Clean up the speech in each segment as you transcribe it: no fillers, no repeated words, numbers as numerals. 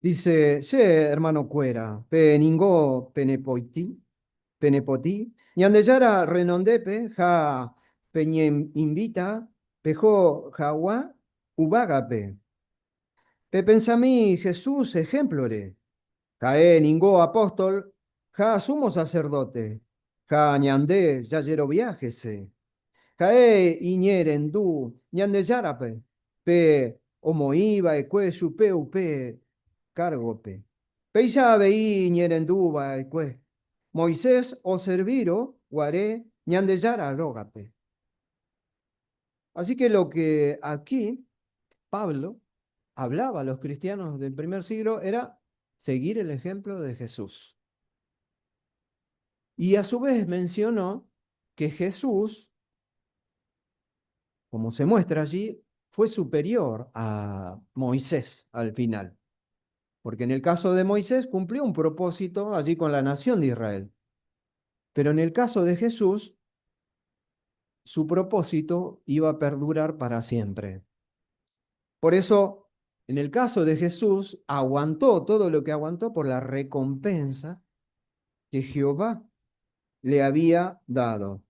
Dice, se hermano cuera, pe ningó penepoti, ñandeyara renondepe, ja peñem invita, pejo jawa ubagape. Pe pensamí Jesús ejemplore, jae ningó apóstol, ja sumo sacerdote, ja ñandé yayero viajese, jae iñeren du ñandeyarape, pe omo iba ecue supe upe cargope. Peisa veí ñerenduba ecue. Moisés o serviro guaré ñandeyara rógape. Así que lo que aquí Pablo hablaba a los cristianos del primer siglo era seguir el ejemplo de Jesús. Y a su vez mencionó que Jesús, como se muestra allí, fue superior a Moisés al final. Porque en el caso de Moisés cumplió un propósito allí con la nación de Israel. Pero en el caso de Jesús, su propósito iba a perdurar para siempre. Por eso, en el caso de Jesús, aguantó todo lo que aguantó por la recompensa que Jehová le había dado,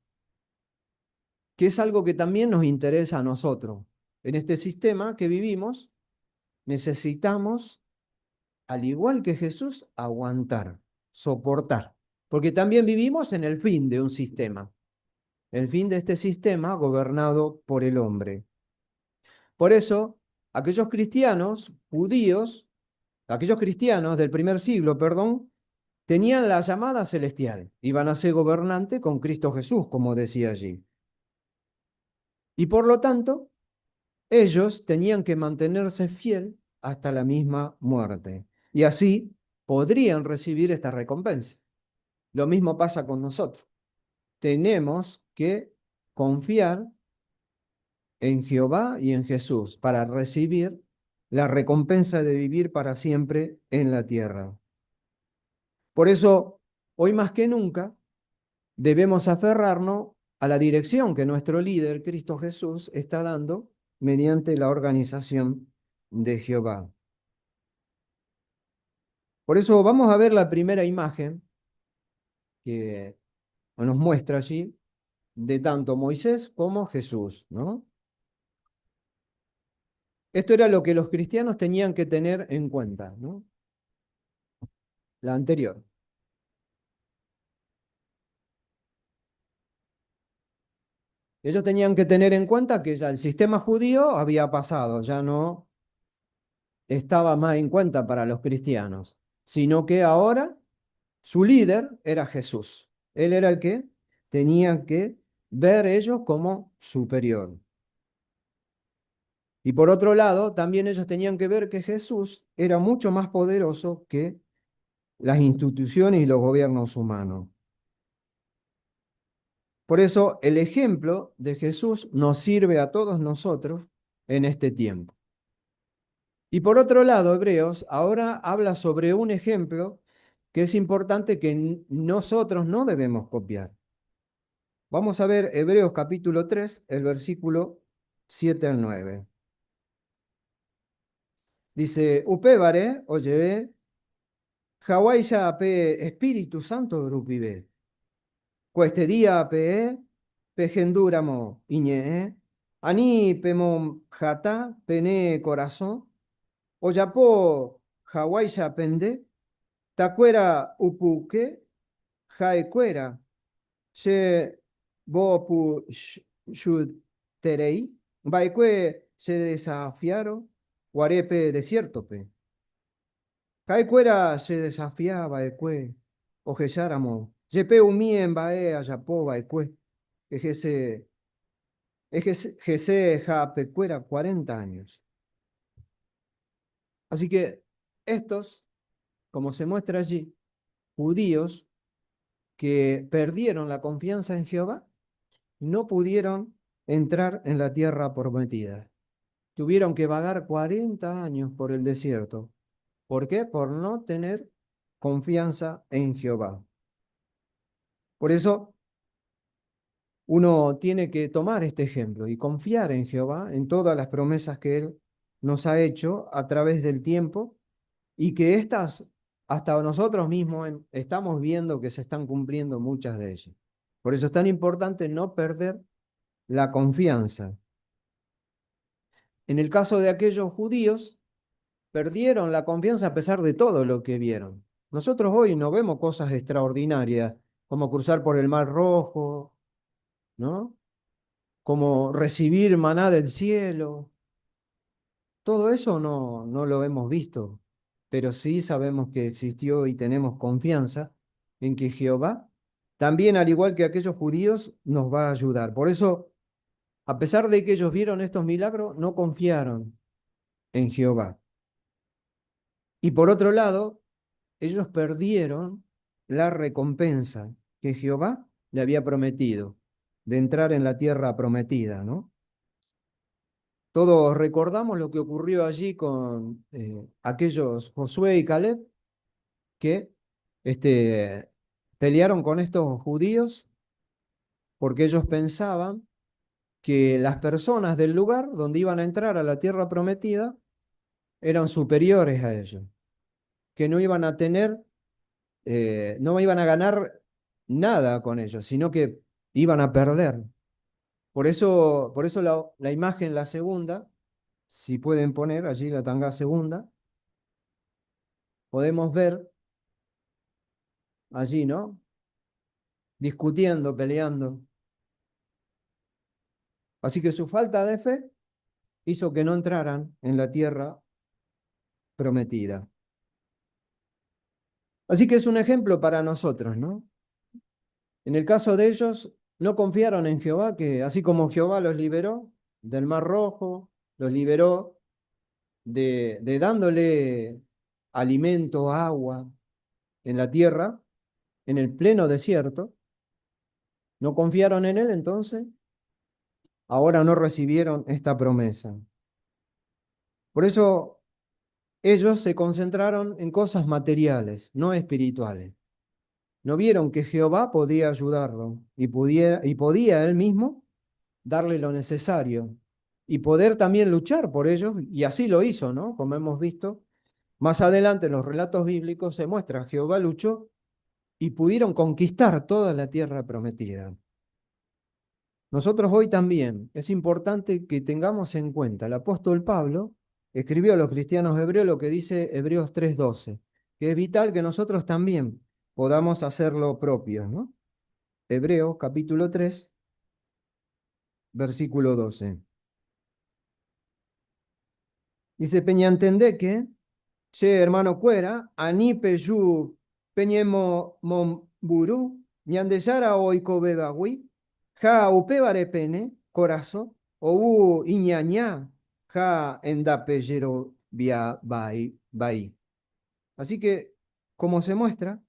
que es algo que también nos interesa a nosotros. En este sistema que vivimos, necesitamos, al igual que Jesús, aguantar, soportar, porque también vivimos en el fin de un sistema, el fin de este sistema gobernado por el hombre. Por eso, aquellos cristianos judíos, aquellos cristianos del primer siglo, perdón, tenían la llamada celestial, iban a ser gobernantes con Cristo Jesús, como decía allí. Y por lo tanto, ellos tenían que mantenerse fiel hasta la misma muerte. Y así podrían recibir esta recompensa. Lo mismo pasa con nosotros. Tenemos que confiar en Jehová y en Jesús para recibir la recompensa de vivir para siempre en la tierra. Por eso, hoy más que nunca, debemos aferrarnos a la dirección que nuestro líder, Cristo Jesús, está dando mediante la organización de Jehová. Por eso vamos a ver la primera imagen que nos muestra allí de tanto Moisés como Jesús, ¿no? Esto era lo que los cristianos tenían que tener en cuenta, ¿no? La anterior. Ellos tenían que tener en cuenta que ya el sistema judío había pasado, ya no estaba más en cuenta para los cristianos, sino que ahora su líder era Jesús. Él era el que tenía que ver ellos como superior. Y por otro lado, también ellos tenían que ver que Jesús era mucho más poderoso que las instituciones y los gobiernos humanos. Por eso el ejemplo de Jesús nos sirve a todos nosotros en este tiempo. Y por otro lado, Hebreos ahora habla sobre un ejemplo que es importante que nosotros no debemos copiar. Vamos a ver Hebreos capítulo 3, el versículo 7 al 9. Dice, upébare, oye, Hawái ya pe Espíritu Santo grupibe. Cueste día pe pegendúramo iñe, ani pemom jata pene corazón, oyapo Hawái ya pende, tacuera upuque, jaecuera, se bopu shuterei, baikue se desafiaron, guarepe desiertope. Caecuera se desafiaba ecue, ojelláramo, yepe umien bae ayapo baecue, ejese, ejese japecuera 40 años. Así que estos, como se muestra allí, judíos que perdieron la confianza en Jehová, no pudieron entrar en la tierra prometida. Tuvieron que vagar 40 años por el desierto. ¿Por qué? Por no tener confianza en Jehová. Por eso uno tiene que tomar este ejemplo y confiar en Jehová, en todas las promesas que Él nos ha hecho a través del tiempo y que estas, hasta nosotros mismos, estamos viendo que se están cumpliendo muchas de ellas. Por eso es tan importante no perder la confianza. En el caso de aquellos judíos, perdieron la confianza a pesar de todo lo que vieron. Nosotros hoy no vemos cosas extraordinarias, como cruzar por el Mar Rojo, ¿no? Como recibir maná del cielo. Todo eso no lo hemos visto, pero sí sabemos que existió y tenemos confianza en que Jehová, también al igual que aquellos judíos, nos va a ayudar. Por eso, a pesar de que ellos vieron estos milagros, no confiaron en Jehová. Y por otro lado, ellos perdieron la recompensa que Jehová le había prometido de entrar en la tierra prometida, ¿no? Todos recordamos lo que ocurrió allí con aquellos Josué y Caleb que pelearon con estos judíos porque ellos pensaban que las personas del lugar donde iban a entrar a la tierra prometida eran superiores a ellos, que no iban a tener, no iban a ganar nada con ellos, sino que iban a perder. Por eso la imagen, la segunda, si pueden poner allí la tanga segunda, podemos ver allí, ¿no? Discutiendo, peleando. Así que su falta de fe hizo que no entraran en la tierra prometida. Así que es un ejemplo para nosotros, ¿no? En el caso de ellos, no confiaron en Jehová, que así como Jehová los liberó del Mar Rojo, los liberó de dándole alimento, agua en la tierra, en el pleno desierto, no confiaron en él, entonces ahora no recibieron esta promesa. Por eso ellos se concentraron en cosas materiales, no espirituales. No vieron que Jehová podía ayudarlo y podía él mismo darle lo necesario y poder también luchar por ellos, y así lo hizo, ¿no? Como hemos visto, más adelante en los relatos bíblicos se muestra, Jehová luchó y pudieron conquistar toda la tierra prometida. Nosotros hoy también es importante que tengamos en cuenta, el apóstol Pablo escribió a los cristianos hebreos lo que dice Hebreos 3:12, que es vital que nosotros también podamos hacer lo propio, ¿no? Hebreos capítulo 3, versículo 12. Dice, Peñantendeque, che hermano cuera, ani peyu peñemo momburu, ñandeyara oiko bebawi, ja upebare pene, corazo, o u iñaña, ja endapellero via bai. Así que, como se muestra,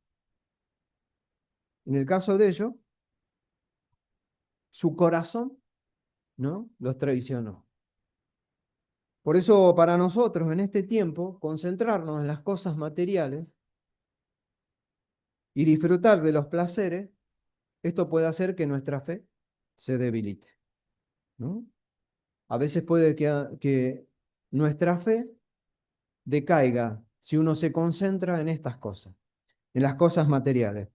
en el caso de ellos, su corazón, ¿no? Los traicionó. Por eso, para nosotros en este tiempo, concentrarnos en las cosas materiales y disfrutar de los placeres, esto puede hacer que nuestra fe se debilite, ¿no? A veces puede que nuestra fe decaiga si uno se concentra en estas cosas, en las cosas materiales.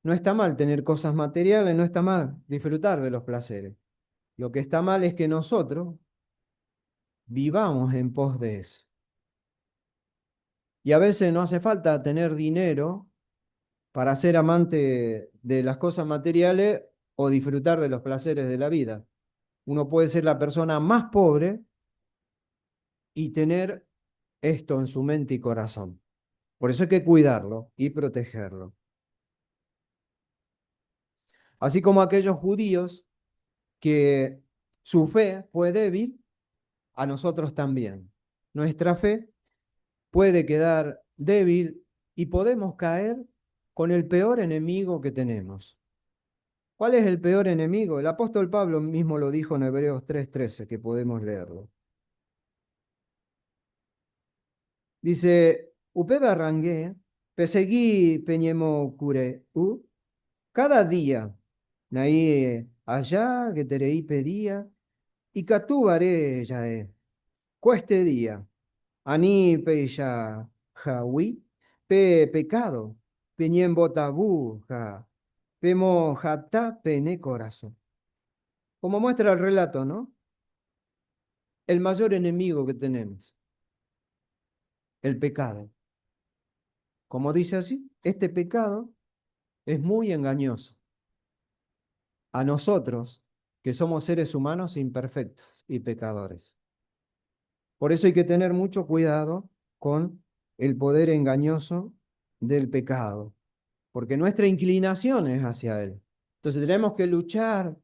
No está mal tener cosas materiales, no está mal disfrutar de los placeres. Lo que está mal es que nosotros vivamos en pos de eso. Y a veces no hace falta tener dinero para ser amante de las cosas materiales o disfrutar de los placeres de la vida. Uno puede ser la persona más pobre y tener esto en su mente y corazón. Por eso hay que cuidarlo y protegerlo. Así como aquellos judíos que su fe fue débil, a nosotros también. Nuestra fe puede quedar débil y podemos caer con el peor enemigo que tenemos. ¿Cuál es el peor enemigo? El apóstol Pablo mismo lo dijo en Hebreos 3:13, que podemos leerlo. Dice, Upe barrangué, peseguí peñemo cure, cada día, naí allá, que tereí pedía, y catúbaré ya cueste día, aní peya, jawi, pe pecado, peñembo tabú, ja, pemo jata, pene corazón. Como muestra el relato, ¿no? El mayor enemigo que tenemos, el pecado. Como dice así, este pecado es muy engañoso. A nosotros, que somos seres humanos imperfectos y pecadores. Por eso hay que tener mucho cuidado con el poder engañoso del pecado, porque nuestra inclinación es hacia él. Entonces tenemos que luchar,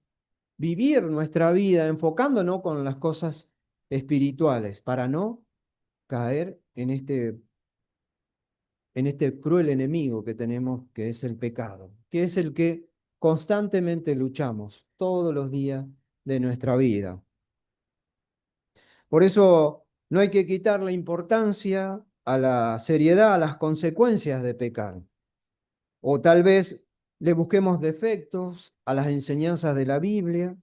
vivir nuestra vida enfocándonos con las cosas espirituales para no caer en este cruel enemigo que tenemos, que es el pecado, que es el que constantemente luchamos todos los días de nuestra vida. Por eso no hay que quitar la importancia a la seriedad, a las consecuencias de pecar. O tal vez le busquemos defectos a las enseñanzas de la Biblia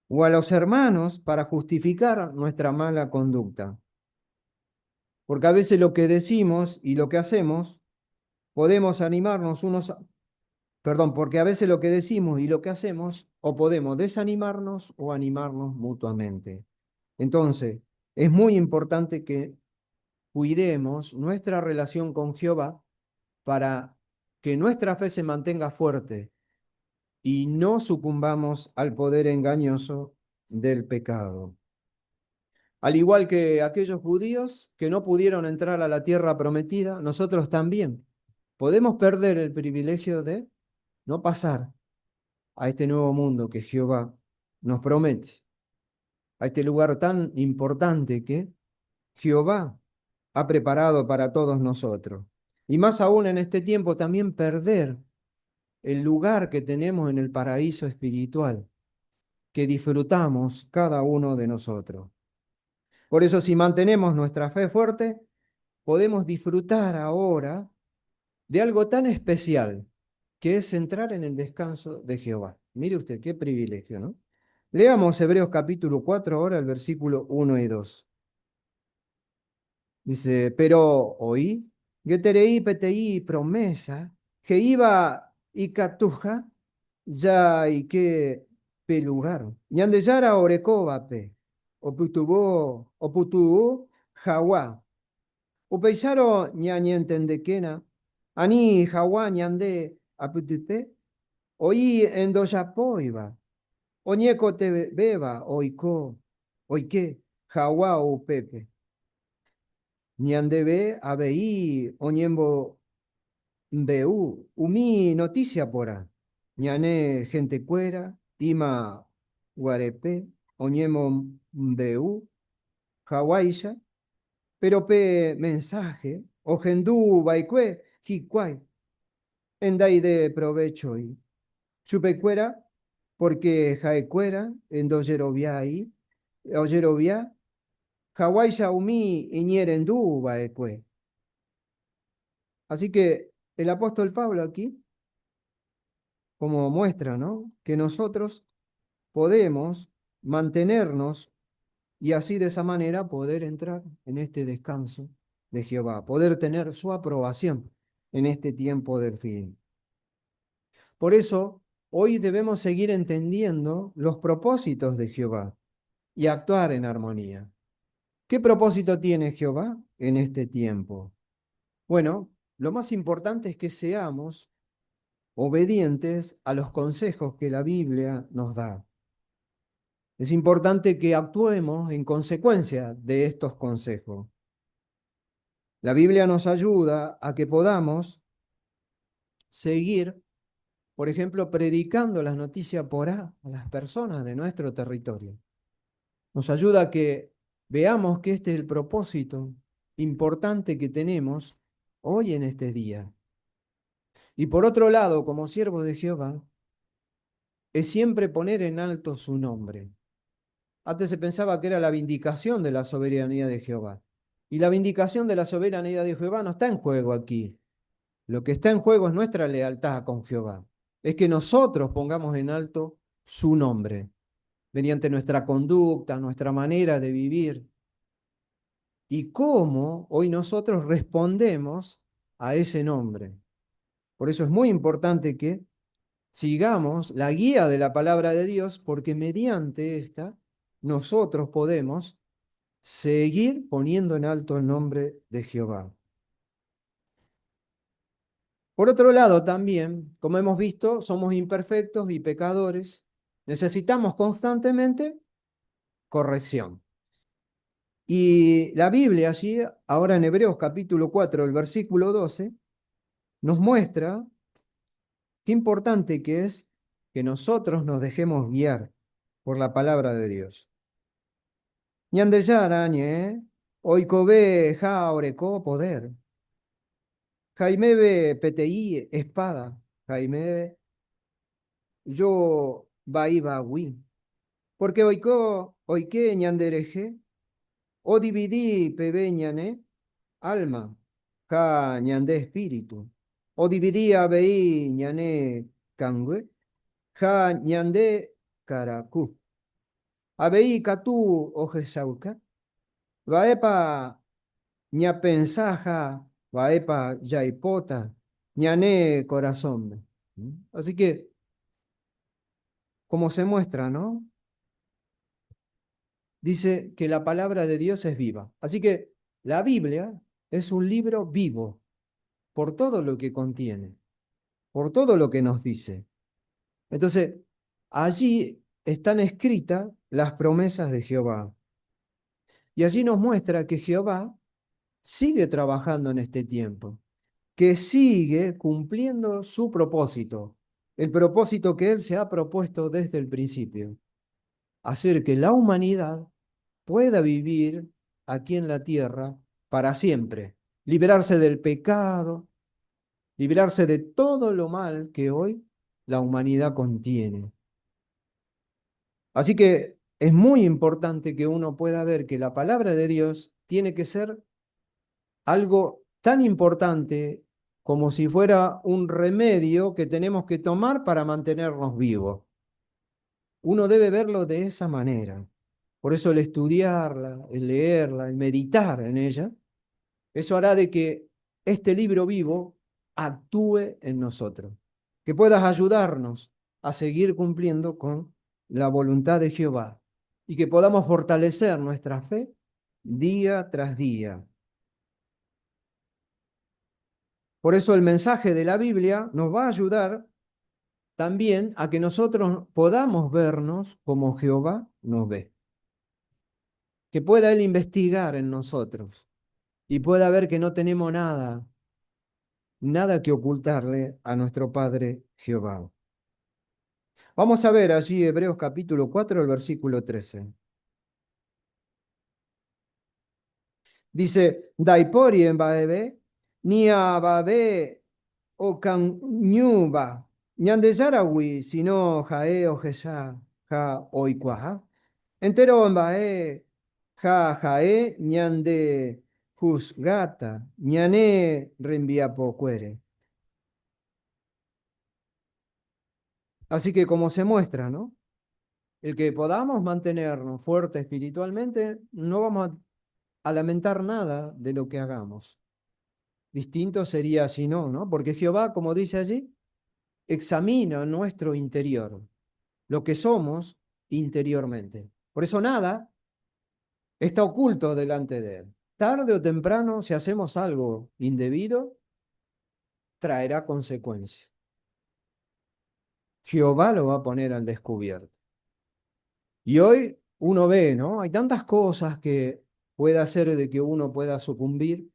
o a los hermanos para justificar nuestra mala conducta. Porque a veces lo que decimos y lo que hacemos podemos animarnos porque a veces lo que decimos y lo que hacemos o podemos desanimarnos o animarnos mutuamente. Entonces, es muy importante que cuidemos nuestra relación con Jehová para que nuestra fe se mantenga fuerte y no sucumbamos al poder engañoso del pecado. Al igual que aquellos judíos que no pudieron entrar a la tierra prometida, nosotros también podemos perder el privilegio de no pasar a este nuevo mundo que Jehová nos promete, a este lugar tan importante que Jehová ha preparado para todos nosotros. Y más aún en este tiempo también perder el lugar que tenemos en el paraíso espiritual que disfrutamos cada uno de nosotros. Por eso si mantenemos nuestra fe fuerte, podemos disfrutar ahora de algo tan especial que es entrar en el descanso de Jehová. Mire usted, qué privilegio, ¿no? Leamos Hebreos capítulo 4 ahora, el versículo 1 y 2. Dice, pero oí, geterei petei promesa, que iba y catuja, ya y que pelugar. Ñandeyara orecobape, oputubo, jawa. Upeisaro ñañentendequena, ani jawa ñande aputupe, oí endoyapoiba, oñeco te beba, oiko, oike, jawa o pepe. Ñandebe abeí oñembo mbeu umi noticia pora. Ñane gente cuera, tima guarepe, oñemo mbeu, hawaisha, pero pe mensaje, ogendú baikue, jicuay, endai de provecho y chupecuera, porque jaecuera, endoyerovia ahí, oyerovia, hawaisha umi iñerendú baekue. Así que el apóstol Pablo aquí, como muestra, ¿no? Que nosotros podemos mantenernos y así de esa manera poder entrar en este descanso de Jehová, poder tener su aprobación en este tiempo del fin. Por eso, hoy debemos seguir entendiendo los propósitos de Jehová y actuar en armonía. ¿Qué propósito tiene Jehová en este tiempo? Bueno, lo más importante es que seamos obedientes a los consejos que la Biblia nos da. Es importante que actuemos en consecuencia de estos consejos. La Biblia nos ayuda a que podamos seguir, por ejemplo, predicando las noticias por a las personas de nuestro territorio. Nos ayuda a que veamos que este es el propósito importante que tenemos hoy en este día. Y por otro lado, como siervos de Jehová, es siempre poner en alto su nombre. Antes se pensaba que era la vindicación de la soberanía de Jehová. Y la vindicación de la soberanía de Jehová no está en juego aquí. Lo que está en juego es nuestra lealtad con Jehová. Es que nosotros pongamos en alto su nombre, mediante nuestra conducta, nuestra manera de vivir. y cómo hoy nosotros respondemos a ese nombre. Por eso es muy importante que sigamos la guía de la palabra de Dios, porque mediante esta nosotros podemos seguir poniendo en alto el nombre de Jehová. Por otro lado, también, como hemos visto, somos imperfectos y pecadores. Necesitamos constantemente corrección. Y la Biblia, allí, ahora en Hebreos capítulo 4, el versículo 12, nos muestra qué importante que es que nosotros nos dejemos guiar por la palabra de Dios. Ñandeyara, ñe, oikobe, ja, oreko, poder. Jaimebe, PTI, espada. Jaimebe, yo, baiba, wi. Porque oiko, oike, ñandereje, o dividí, pebe, ñane, alma, ja, ñande, espíritu. O dividí, abei, ñane, cangue, ja, ñande, caracu. Abei, catu, ojesauca. Vaepa, ña pensaja, vaepa, yaipota, ñane, corazón. Así que, como se muestra, ¿no? Dice que la palabra de Dios es viva. Así que la Biblia es un libro vivo por todo lo que contiene, por todo lo que nos dice. Entonces, allí están escritas las promesas de Jehová. Y allí nos muestra que Jehová sigue trabajando en este tiempo, que sigue cumpliendo su propósito, el propósito que Él se ha propuesto desde el principio, hacer que la humanidad pueda vivir aquí en la tierra para siempre, liberarse del pecado, liberarse de todo lo mal que hoy la humanidad contiene. Así que es muy importante que uno pueda ver que la palabra de Dios tiene que ser algo tan importante como si fuera un remedio que tenemos que tomar para mantenernos vivos. Uno debe verlo de esa manera. Por eso el estudiarla, el leerla, el meditar en ella, eso hará de que este libro vivo actúe en nosotros, que puedas ayudarnos a seguir cumpliendo con la voluntad de Jehová y que podamos fortalecer nuestra fe día tras día. Por eso el mensaje de la Biblia nos va a ayudar también a que nosotros podamos vernos como Jehová nos ve, que pueda Él investigar en nosotros y pueda ver que no tenemos nada que ocultarle a nuestro Padre Jehová. Vamos a ver allí Hebreos capítulo 4, el versículo 13. Dice, Daipori en baebe, ni a babe o kanyuba, ñande yarawi, sino jae o jesha, ja oikwaha. Entero en bae, ja jae, ñande juzgata, ñane rimbiapo cuere. Así que como se muestra, ¿no? El que podamos mantenernos fuertes espiritualmente, no vamos a lamentar nada de lo que hagamos. Distinto sería si no, ¿no? Porque Jehová, como dice allí, examina nuestro interior, lo que somos interiormente. Por eso nada está oculto delante de Él. Tarde o temprano, si hacemos algo indebido, traerá consecuencias. Jehová lo va a poner al descubierto. Y hoy uno ve, ¿no? Hay tantas cosas que puede hacer de que uno pueda sucumbir.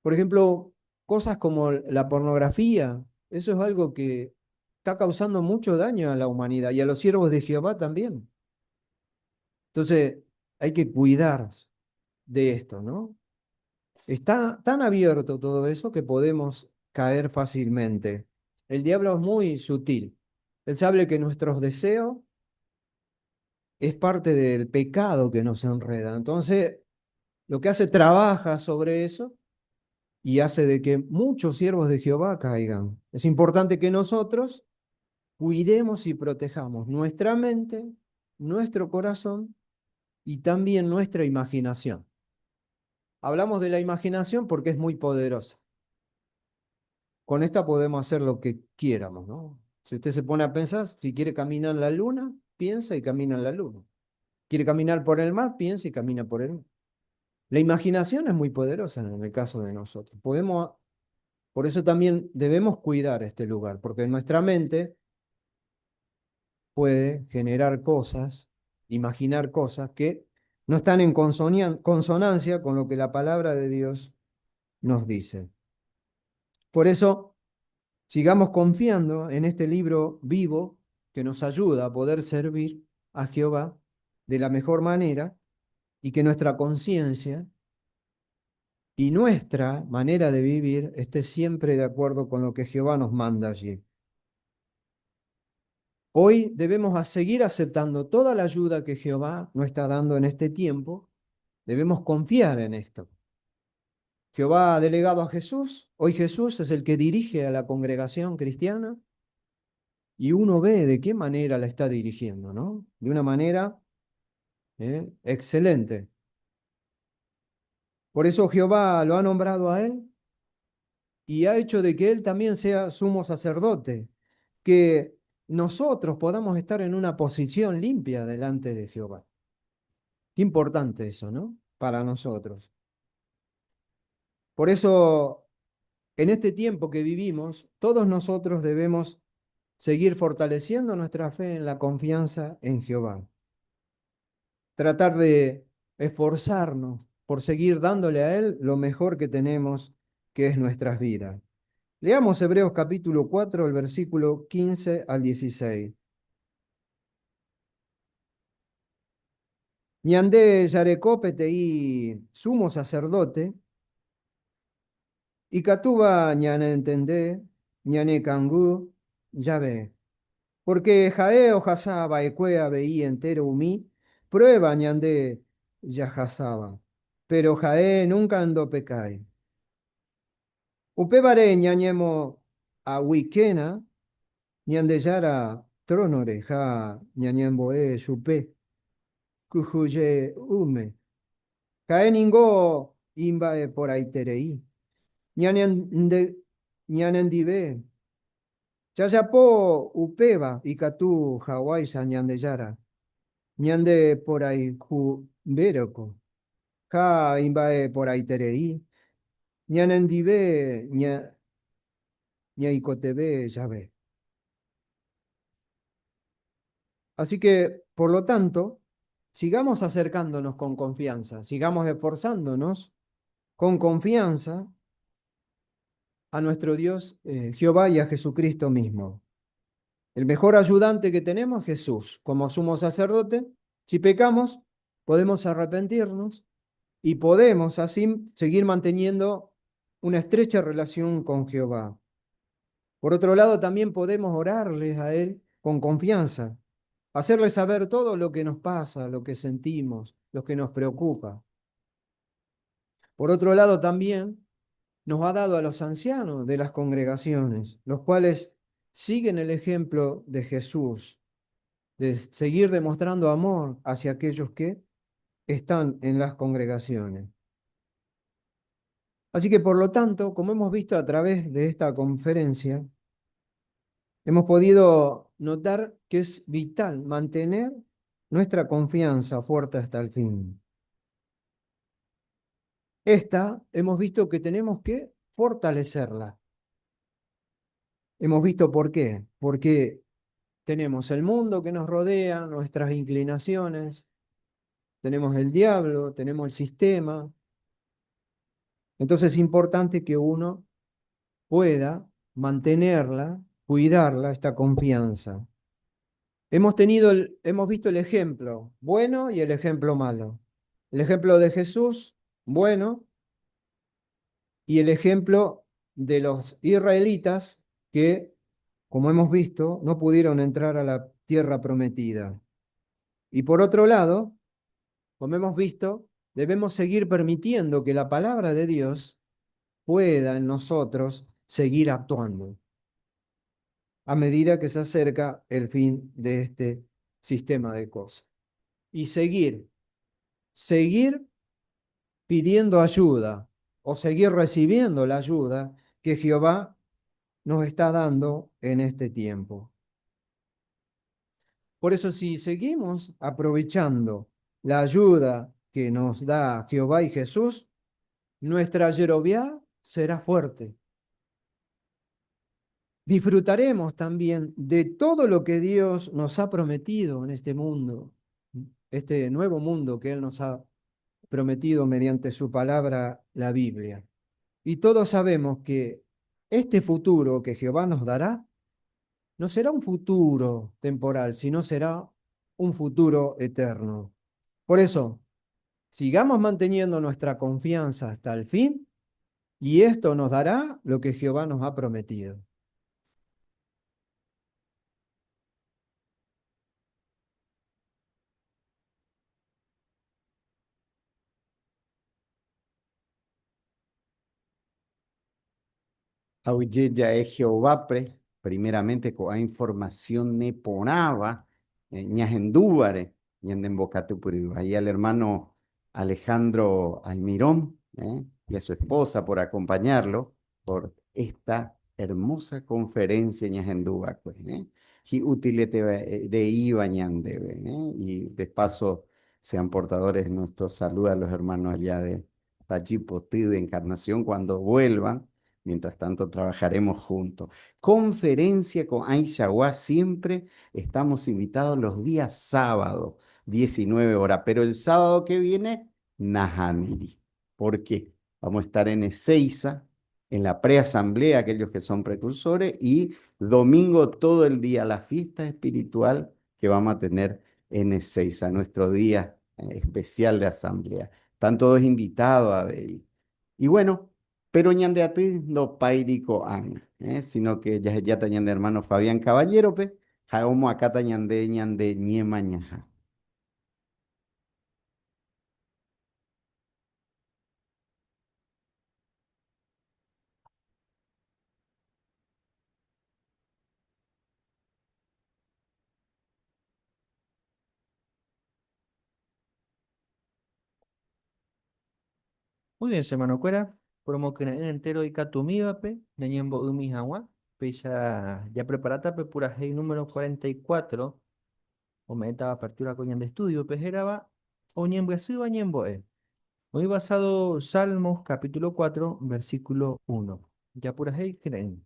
Por ejemplo, cosas como la pornografía, eso es algo que está causando mucho daño a la humanidad y a los siervos de Jehová también. Entonces, hay que cuidar de esto, ¿no? Está tan abierto todo eso que podemos caer fácilmente. El diablo es muy sutil. Él sabe que nuestros deseos es parte del pecado que nos enreda. Entonces, lo que hace, trabaja sobre eso y hace de que muchos siervos de Jehová caigan. Es importante que nosotros cuidemos y protejamos nuestra mente, nuestro corazón y también nuestra imaginación. hablamos de la imaginación porque es muy poderosa. Con esta podemos hacer lo que quieramos, ¿no? Si usted se pone a pensar, si quiere caminar en la luna, piensa y camina en la luna. Quiere caminar por el mar, piensa y camina por el mar. La imaginación es muy poderosa en el caso de nosotros. Por eso también debemos cuidar este lugar, porque nuestra mente puede generar cosas, imaginar cosas que no están en consonancia con lo que la palabra de Dios nos dice. Por eso, sigamos confiando en este libro vivo que nos ayuda a poder servir a Jehová de la mejor manera y que nuestra conciencia y nuestra manera de vivir esté siempre de acuerdo con lo que Jehová nos manda allí. Hoy debemos seguir aceptando toda la ayuda que Jehová nos está dando en este tiempo. Debemos confiar en esto. Jehová ha delegado a Jesús. Hoy Jesús es el que dirige a la congregación cristiana y uno ve de qué manera la está dirigiendo, ¿no? De una manera excelente. Por eso Jehová lo ha nombrado a él y ha hecho de que él también sea sumo sacerdote, que nosotros podamos estar en una posición limpia delante de Jehová. Qué importante eso, ¿no? Para nosotros. Por eso, en este tiempo que vivimos, todos nosotros debemos seguir fortaleciendo nuestra fe en la confianza en Jehová. Tratar de esforzarnos por seguir dándole a Él lo mejor que tenemos, que es nuestras vidas. Leamos Hebreos capítulo 4, el versículo 15 al 16. Ñandé Yarecópete y sumo sacerdote, y Catuba ñane entendé, ñane cangú, ya ve. Porque Jae o Jasaba ecuea veí entero umí, prueba ñande ya Jasaba. Pero Jae nunca ando pecai. Upebare ñañemo a wikena, ñande yara tronore ja ñañembo supe, kujuye ume. Jae ningo imbae por ahí terei. Ñanendive. Chayapo upeba ikatu Hawaii ñande yara. Ñande por ahí ku beroko. Ja imbae por ahí terei. Ñanendive ñaikotebe yabe. Así que, por lo tanto, sigamos acercándonos con confianza, sigamos esforzándonos con confianza a nuestro Dios Jehová y a Jesucristo mismo. El mejor ayudante que tenemos es Jesús. Como sumo sacerdote, si pecamos, podemos arrepentirnos y podemos así seguir manteniendo una estrecha relación con Jehová. Por otro lado, también podemos orarles a Él con confianza, hacerle saber todo lo que nos pasa, lo que sentimos, lo que nos preocupa. Por otro lado, también nos ha dado a los ancianos de las congregaciones, los cuales siguen el ejemplo de Jesús, de seguir demostrando amor hacia aquellos que están en las congregaciones. Así que, por lo tanto, como hemos visto a través de esta conferencia, hemos podido notar que es vital mantener nuestra confianza fuerte hasta el fin. Esta hemos visto que tenemos que fortalecerla. Hemos visto por qué. Porque tenemos el mundo que nos rodea, nuestras inclinaciones, tenemos el diablo, tenemos el sistema. Entonces es importante que uno pueda mantenerla, cuidarla, esta confianza. Hemos visto el ejemplo bueno y el ejemplo malo. El ejemplo de Jesús, bueno, y el ejemplo de los israelitas que, como hemos visto, no pudieron entrar a la tierra prometida. Y por otro lado, como hemos visto, debemos seguir permitiendo que la palabra de Dios pueda en nosotros seguir actuando a medida que se acerca el fin de este sistema de cosas. Y seguir pidiendo ayuda o seguir recibiendo la ayuda que Jehová nos está dando en este tiempo. Por eso si seguimos aprovechando la ayuda que nos da Jehová y Jesús, nuestra Yerobiá será fuerte. Disfrutaremos también de todo lo que Dios nos ha prometido en este mundo, este nuevo mundo que Él nos ha prometido mediante su palabra, la Biblia. Y todos sabemos que este futuro que Jehová nos dará no será un futuro temporal, sino será un futuro eterno. Por eso, sigamos manteniendo nuestra confianza hasta el fin y esto nos dará lo que Jehová nos ha prometido. Auyeya es Jehová, primeramente con la información ne ponaba, ñahendúbare, ñandembocate puriba. Ahí al hermano Alejandro Almirón, y a su esposa por acompañarlo por esta hermosa conferencia ñahendúbar, pues, y utilete de iba ñandebe, y de paso sean portadores de nuestro saludo a los hermanos allá de Tachipotí de Encarnación cuando vuelvan. Mientras tanto, trabajaremos juntos. Conferencia con Aishawa, siempre estamos invitados los días sábados, 19 horas, pero el sábado que viene, Nahaniri. ¿Por qué? Vamos a estar en Ezeiza, en la preasamblea, aquellos que son precursores, y domingo todo el día, la fiesta espiritual que vamos a tener en Ezeiza, nuestro día especial de asamblea. Están todos invitados a ver. Y bueno, pero ñande a ti no pairico an, sino que ya ta ñande hermano Fabián Caballero, pe, jaomo acá ta ñande ñema ñaja. Muy bien, hermano Cuera. Promo que entero y catumivape, ñañembo umi hawa, ya preparata pe pura hey número 44, o meta apertura coñan de estudio, pejeraba, o ñembo así o ñembo e. Hoy basado Salmos capítulo 4 versículo 1. Ya pura hey creen.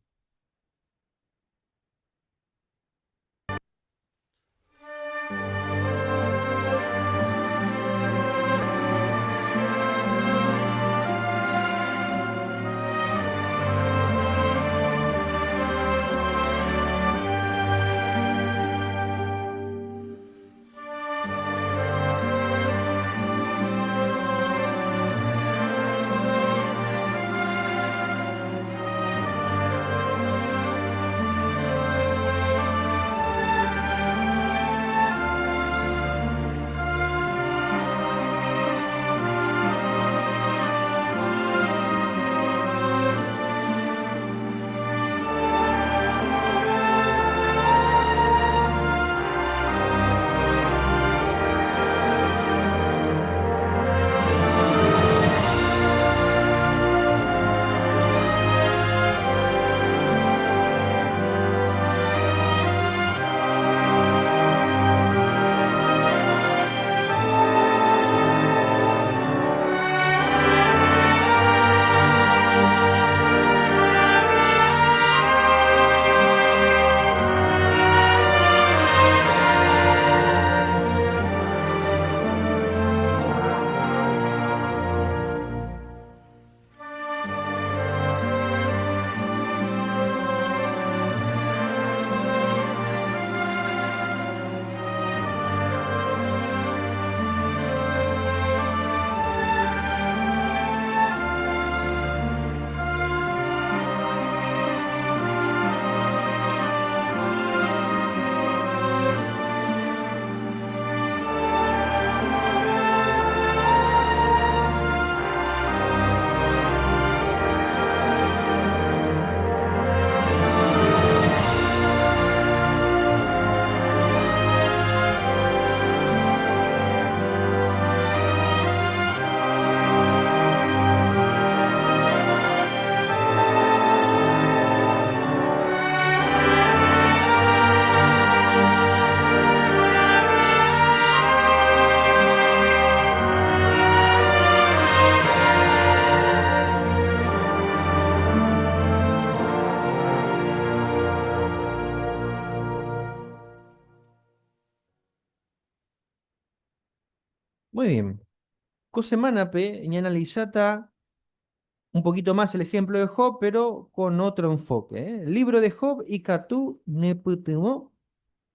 Muy bien. Semana pe, y analizata un poquito más el ejemplo de Job, pero con otro enfoque. El libro de Job y Katú Neputimo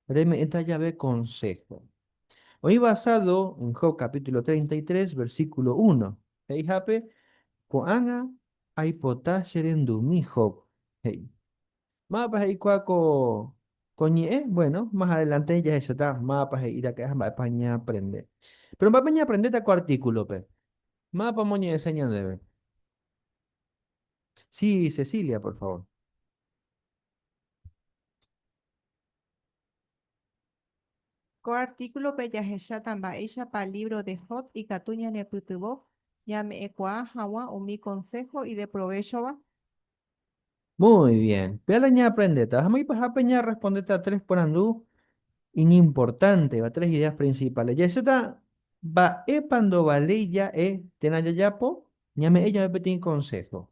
Reme esta llave consejo. Hoy basado en Job capítulo 33 versículo 1. Hey, hape, koanga hay potasherendu mi Job. Hey. Mapas ahí bueno, más adelante ya eso está. Mapas ahí ir a que va a aprender. Pero va a aprender taco artículo, pe. Mapa moñe enseñan debe. Sí, Cecilia, por favor. Ko artículo pe yajesha tamba isha pa libro de Hot y Catuña Neputubo, llame equa hawa o mi consejo y de provecho va. Muy bien. Ve a la ña aprende. Vamos a peña responderte a tres por andú. Importante, va tres ideas principales. Ya eso está, va epando vale ya tenaya yapo, ñame ella me petin consejo.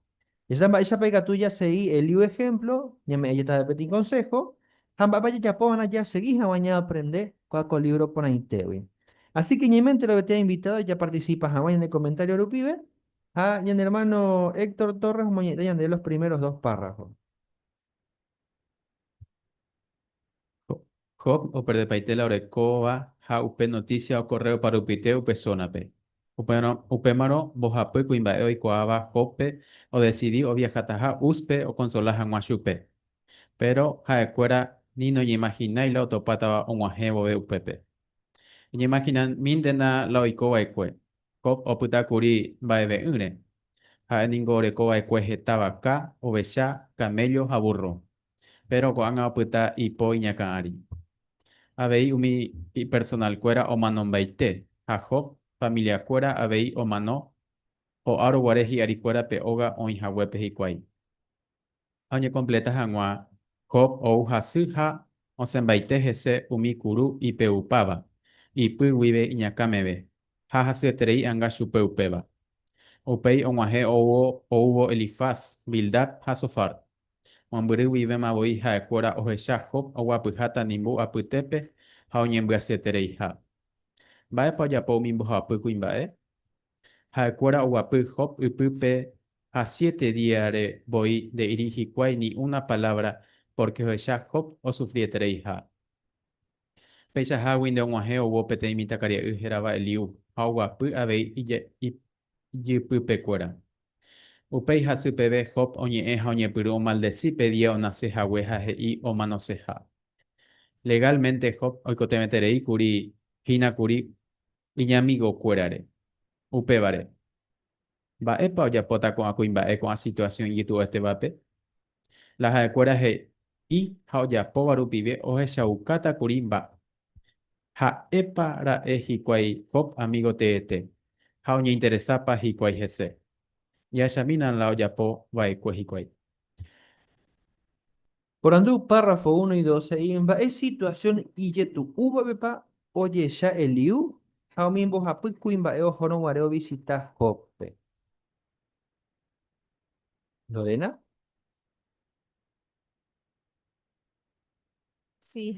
Esa pega tuya seguí el liu ejemplo, ñame ella está petin consejo, hamba vaya yapo van ya seguí a mañana aprender cuaco libro por ahí tewi. Así que ñemente lo que te ha invitado ya participas a en el comentario rupibe, a ñan hermano Héctor Torres, moñete de los primeros dos párrafos. Jo- Job o perdepaite la orecoa ha upe noticia o correo para upite upe zonape. Upemaro bojape kuimbae oikoaba Jope o decidí o viajataja uspe o consolaja guachupe. Pero haekuera ni no imagináis la otopataba o guajebo de upepe. Y imaginan mindena la oikoa ekue. Job o putakuri baebe ure. Ha ningo orecoa ekue jetaba ka ovecha camello aburro. Pero coanga puta ipo iñakaari. Habei umi y personal cuera o manon baite. A Job, familia cuera, habei o mano, o aro guareji aricuera pe oga o inhahuepe hikuai. Añe completa hangua, Job o uhasija, o sembaite jese umi kuru y peupaba. Y pu wibe iñakamebe. Jaja se terei anga chupeupeba. Upei o maje o hubo Elifaz, Bildad, Hasofar. Mwamburi wive maboi ha cuora o hecha Job o guapujata nimbu aputepe, ha oñembyase terei ha. Mba'épa ojapo umi mbohapy kuimba'e. Ha'ekuéra oguapy Job ypýpe ha 7 días voi de iri hikuái ni una palabra porque ohecha Job osufrieterei ha. Peichahágui nde og̃uahẽ ovo peteĩ mitãkaria'y hérava Eliú ha oguapy avei ijypypekuéra. Upéi hasy peve Job oñe'ẽ ha oñepyrũ omaldeci pedia onasehague ha he'i omanoseha. Legalmente Job oikotemetereíkuri hínakuri iñamigokuérare upévare. Mba'épa ojapóta ko'ã kuimba'e ko'ã situación ijitu'uetévape. La ha'ekuéra he'i ha ojapóva rupive ohechaukátakuri ha'épa ra'e hikuái Job amigo teete ha oñeiteresápa hikuái hese. Jahechamína la ojapova'ekue hikuái. Por andú, párrafo 1 y 12, y en es situación y tu uva bepa, oye ya eliu, a mimbo japui cuimba eo jono guareo visita jope. Lorena, Sí,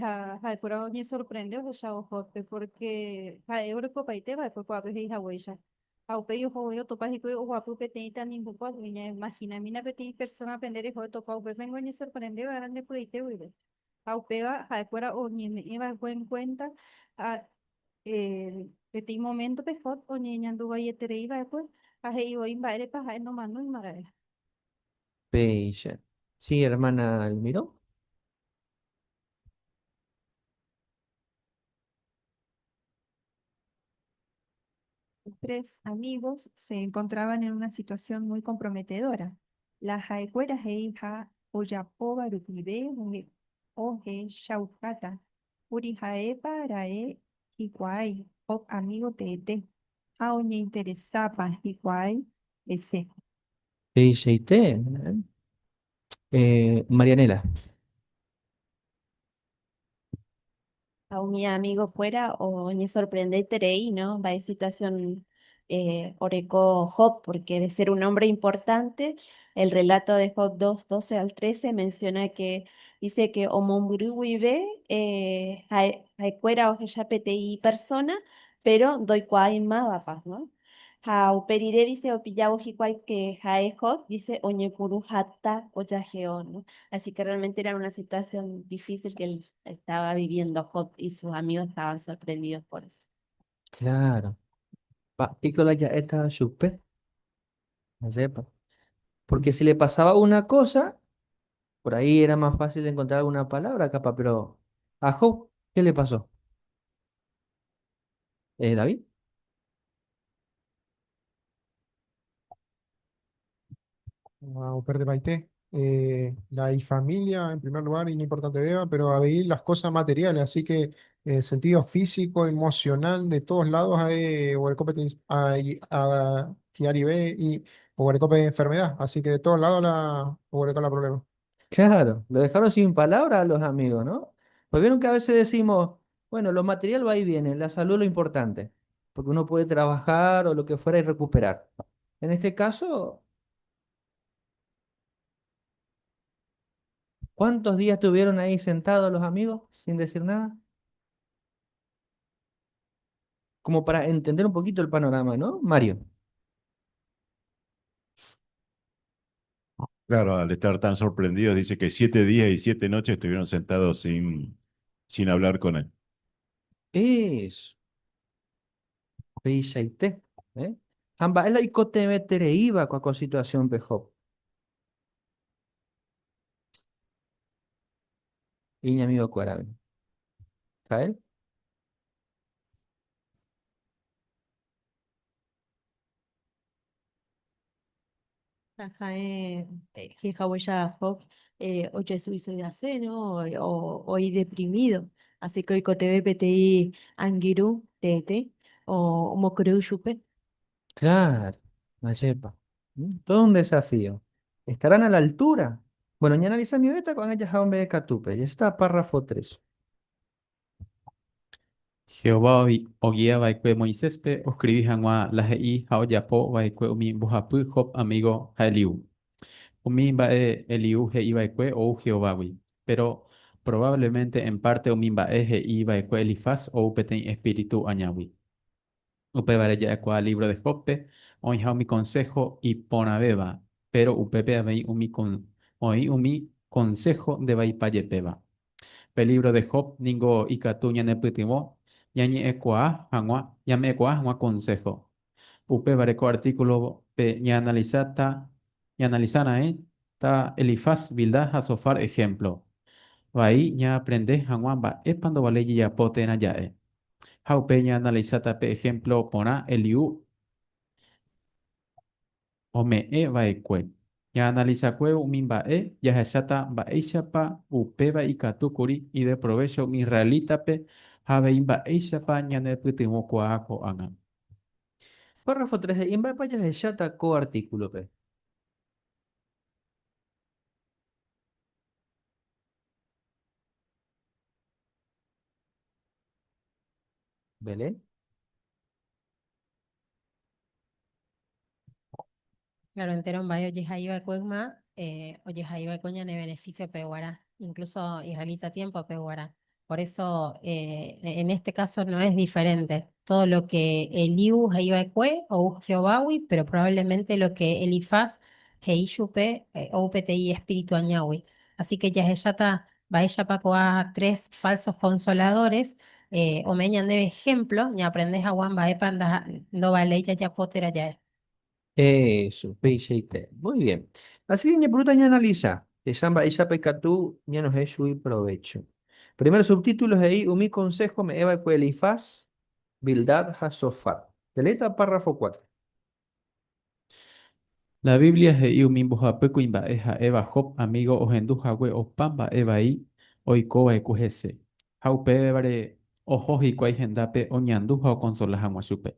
cura me sorprendió ya ojote porque euro paite va pues cuando es huella. Aupe yo juego topa y o guapo petita ni buco niña imagina mina petit persona aprender juego topa aupe vengo ni sorprendió grande paite vive. Aupe va cura o ni me iba buen cuenta a petit momento pejot o niña anduvo y te iba pues a iba invade para no mano y magare. Peisha. Sí, hermana Almiro. Tres amigos se encontraban en una situación muy comprometedora. La jaecuera heija Oyapova Rupibe Oje Shaukata Uri Jaepa Rae Hikuai O amigo Tete Aoñe interesapa Hikuai ese. Peisha y te. Marianela. A un mi amigo fuera o ni sorprende terei, ¿no? Va en situación oreco Job, porque de ser un hombre importante, el relato de Job 2 12 al 13 menciona que dice que Omomburu vive, haekuera o y persona, pero doy más vapas, ¿no? Ha uperire dice o pillabo hikuai que jaejo dice oñepuru hata oyajeo, ¿no? Así que realmente era una situación difícil que él estaba viviendo Job y sus amigos estaban sorprendidos por eso. Claro. Pa, y con la ya esta supe, no sepa. Porque si le pasaba una cosa, por ahí era más fácil de encontrar alguna palabra capaz, pero a Job, ¿qué le pasó? David. Wow, perde paité. La y familia, en primer lugar, y no importante vea, pero a ver las cosas materiales, así que sentido físico, emocional, de todos lados hay y de enfermedad, así que de todos lados la problema. Claro, lo dejaron sin palabras a los amigos, ¿no? Pues vieron que a veces decimos, bueno, lo material va y viene, la salud es lo importante, porque uno puede trabajar o lo que fuera y recuperar. En este caso, ¿cuántos días estuvieron ahí sentados los amigos sin decir nada? Como para entender un poquito el panorama, ¿no, Mario? Claro, al estar tan sorprendidos, dice que 7 días y 7 noches estuvieron sentados sin hablar con él. Eso, peishaite, ¿eh? Hamba, el ikote metere iba con situación pejo. Y amigo cuarabe. ¿Cael? Ajá, Hijawaya Hop, oye, suizo de aceno, hoy deprimido. Así que hoy cote PTI Angiru, Tete, o Mokuru Yupe. Claro, la yepa. Todo un desafío. ¿Estarán a la altura? Bueno, ya analiza mi beta con ella jaumbe de catupe. Ya está, párrafo 3. Jehová oguía vaikue Moiséspe, oscribí hanwa lahei haoyapo vaikue umi bohapy Job amigo haeliu. Umi bae Eliú hei vaikue ou Jehová. Pero probablemente en parte umi bae hei vaikue Elifaz ou peten espíritu añahui. Upe vale ya equa libro de Jope, oija mi consejo y ponabeba, pero upepe abei umi consejo de vaipayepeba. Pelibro de Job, ningo ikatu ñane pytimo, ñañi equa hangua, llame equa hangua consejo. Upe vareko artículo pe ña analizata, ña analizana ta Elifaz bilda hasofar ejemplo. Vai ña aprende hangua ba epando vale ya pote na yae. Haupe ña analizata pe ejemplo pona Eliú ome e vaekue. Ya analiza kue umimba ya hashata ba eishapa upeba ikatukuri y de provecho mi israelita pe habe imba eishapa ñane putimo kuako anga. Párrafo 3 de Imba Payas de Yata co artículo P. ¿Belén? Claro, entero en Bayo Yehaiba Cuegma, o Yehaiba Coña ne beneficio peguara, incluso israelita tiempo peguara. Por eso, en este caso no es diferente. Todo lo que Eliú Heiba Cue o Jehobawi, pero probablemente lo que Elifaz Heishupe o PTI Espíritu Añahui. Así que ya está, Baella Pacoa tres falsos consoladores, o meñan de ejemplo, ni aprendes a Juan Baepanda, no vale ya potera ya. Eso, PICT. Muy bien. Así que ña bruta ña analiza. Samba ella pecatú ña nos es y provecho. Primer subtítulo es ahí, mi consejo me eva cuelifaz, Bildad Hasofar. Deleta párrafo 4. La Biblia es iumimbo hapeku imba eja eva Job amigo ojendu hawe o pamba eva i oikoa ekujese. Haupe vare ojo hikuai hendape oñandu o consola hamuashupe.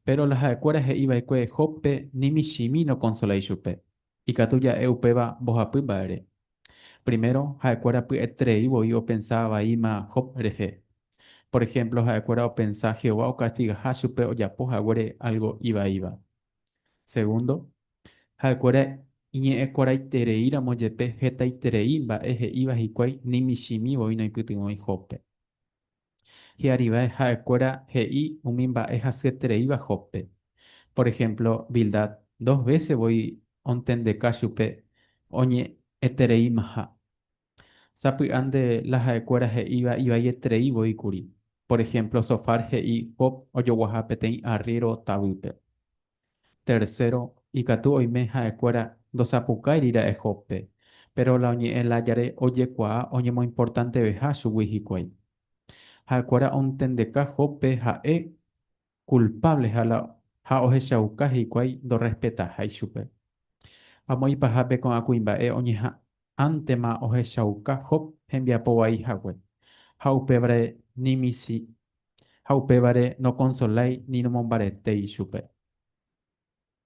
Pero las acueras e iba ekue Jope ni mishimi no consola ishupe. Y catuya eupeba bohapu bare. Primero, haekuera pu etrei o pensaba ima Job reje. Por ejemplo, haekuera o pensaba Jehová o castiga hashupe o yapo haguere algo iba. Segundo, haekuera iñe ekuera itereira moyepe jeta itereimba eje iba hikuai ni mishimi boi no iputimo Jope. Hiariba haekuera hei umimba hasetereiba jope. Por ejemplo, Bildad, 2 veces voy onten de kashupe, oñe eterei maha. Sapi ande la haekuera iba y eterei voy kuri. Por ejemplo, sofar hei hop oyowahapetein arriero tabupe. Tercero, ikatu oime haekuera dosapukairira ejope. Pero la oñe en la yare oye kwa oñe mo importante beha shuwihikuai. Haekuera onten de kajope hae culpables a la ha oheshauka hikuai do respeta haishupe. Amoi pahape con akuimba oñeha antema oheshauka hop hembiapoai hawe. Haupebre nimisi. Haupebre no consolai ni no mombarete shupe.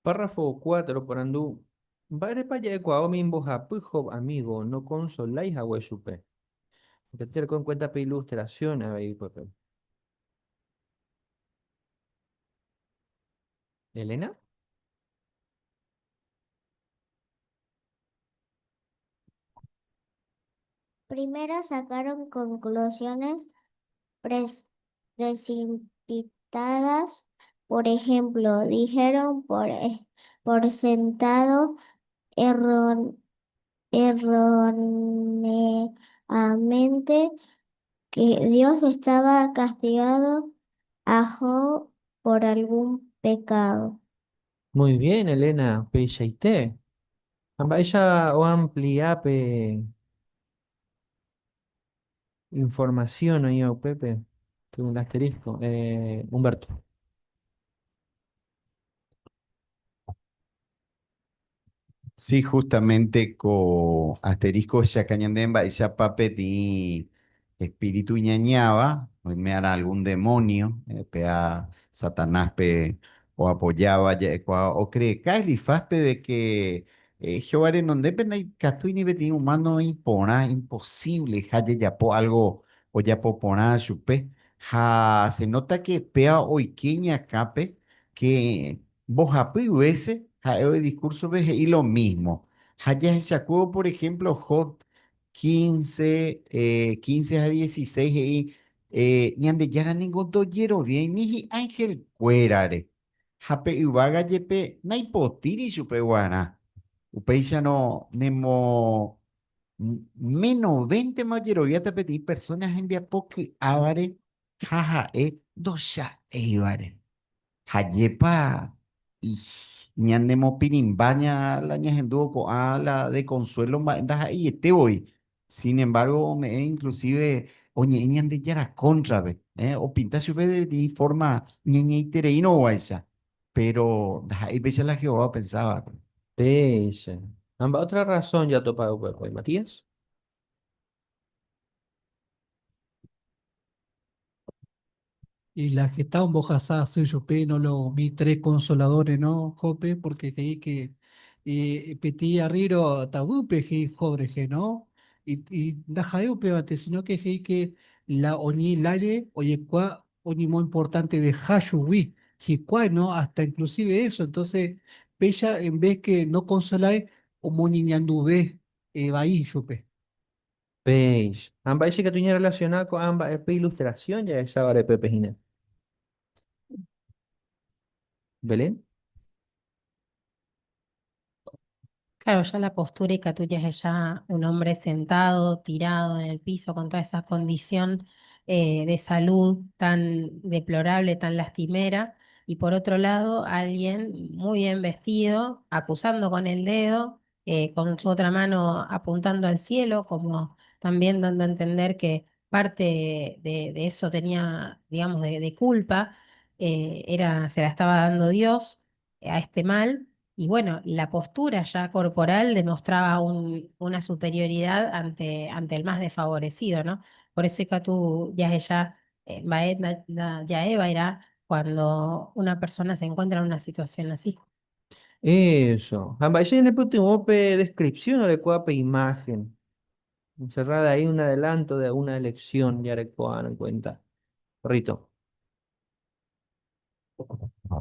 Párrafo 4, Porandú. Vare paya ecuao mimbo japujo amigo, no consoláis a huesupe. Que tener en cuenta pe ilustración a ver, pues. ¿Elena? Primero sacaron conclusiones precipitadas. Por ejemplo, dijeron por sentado error- erróneamente que Dios estaba castigado a Job por algún pecado. Muy bien, Elena. Pechaite. Amba ella o amplia pe información ahí, o Pepe. Tengo un asterisco. Humberto. Sí, justamente con asterisco Shacañandemba y Pape di espíritu ñañaba, hoy me hará algún demonio, pea Satanás pe o apoyaba o cree Cailifaspe de que Jehová en donde pena y catuini beti humano impona imposible, haye ya po algo o ya po pona chupe, ja se nota que pea hoy queña cape que Bojapi huese, el discurso veje y lo mismo. Haya el Shakuo, por ejemplo, Job 15, 15 a 16, y ñande yara ningún doyero bien, ni ángel cuerare. Jape uvaga yepe, naipotiri supeguana. Upeisha no, nemo, menos 20 más yeroviata pedir personas envía poco avare, jaja, dosha, eivare. Hayepa y ñandemo pirimbaña la ñajenduko a la de consuelo daja y este hoy. Sin embargo, me inclusive oñe ñande yara contra ve, o pinta su de forma ñeñe y no guaysa. Pero daja y veces la Jehová pensaba. Pecha. Amba otra razón ya topa, pues, Matías. Y las que estaban bojadas soy yo no lo vi tres consoladores, ¿no, Jope? Porque creí que petí arriero tabupe que jobreje, ¿no? Y dajayo pebate, sino que que la oñi laye, oye, oñi muy importante de hashuwi, ¿no? Hasta inclusive eso, entonces, pella en vez que no consoláis, o moñiñandube, bahí, Jope. Peixe. Amba ese que tenía relacionado con amba pe ilustración ya esa vara de Pepe Gina. ¿Belén? Claro, ya la postura y tuya es ya un hombre sentado, tirado en el piso con toda esa condición de salud tan deplorable, tan lastimera. Y por otro lado, alguien muy bien vestido, acusando con el dedo, con su otra mano apuntando al cielo, como también dando a entender que parte de eso tenía, digamos, de culpa, se la estaba dando Dios a este mal. Y bueno, la postura ya corporal demostraba una superioridad ante el más desfavorecido, ¿no? Por eso tú ya ella, ya Eva irá cuando una persona se encuentra en una situación así. Eso. Amba ese en el último pe descripción o le pe imagen. Encerrada ahí un adelanto de una elección, ya le en cuenta. Rito.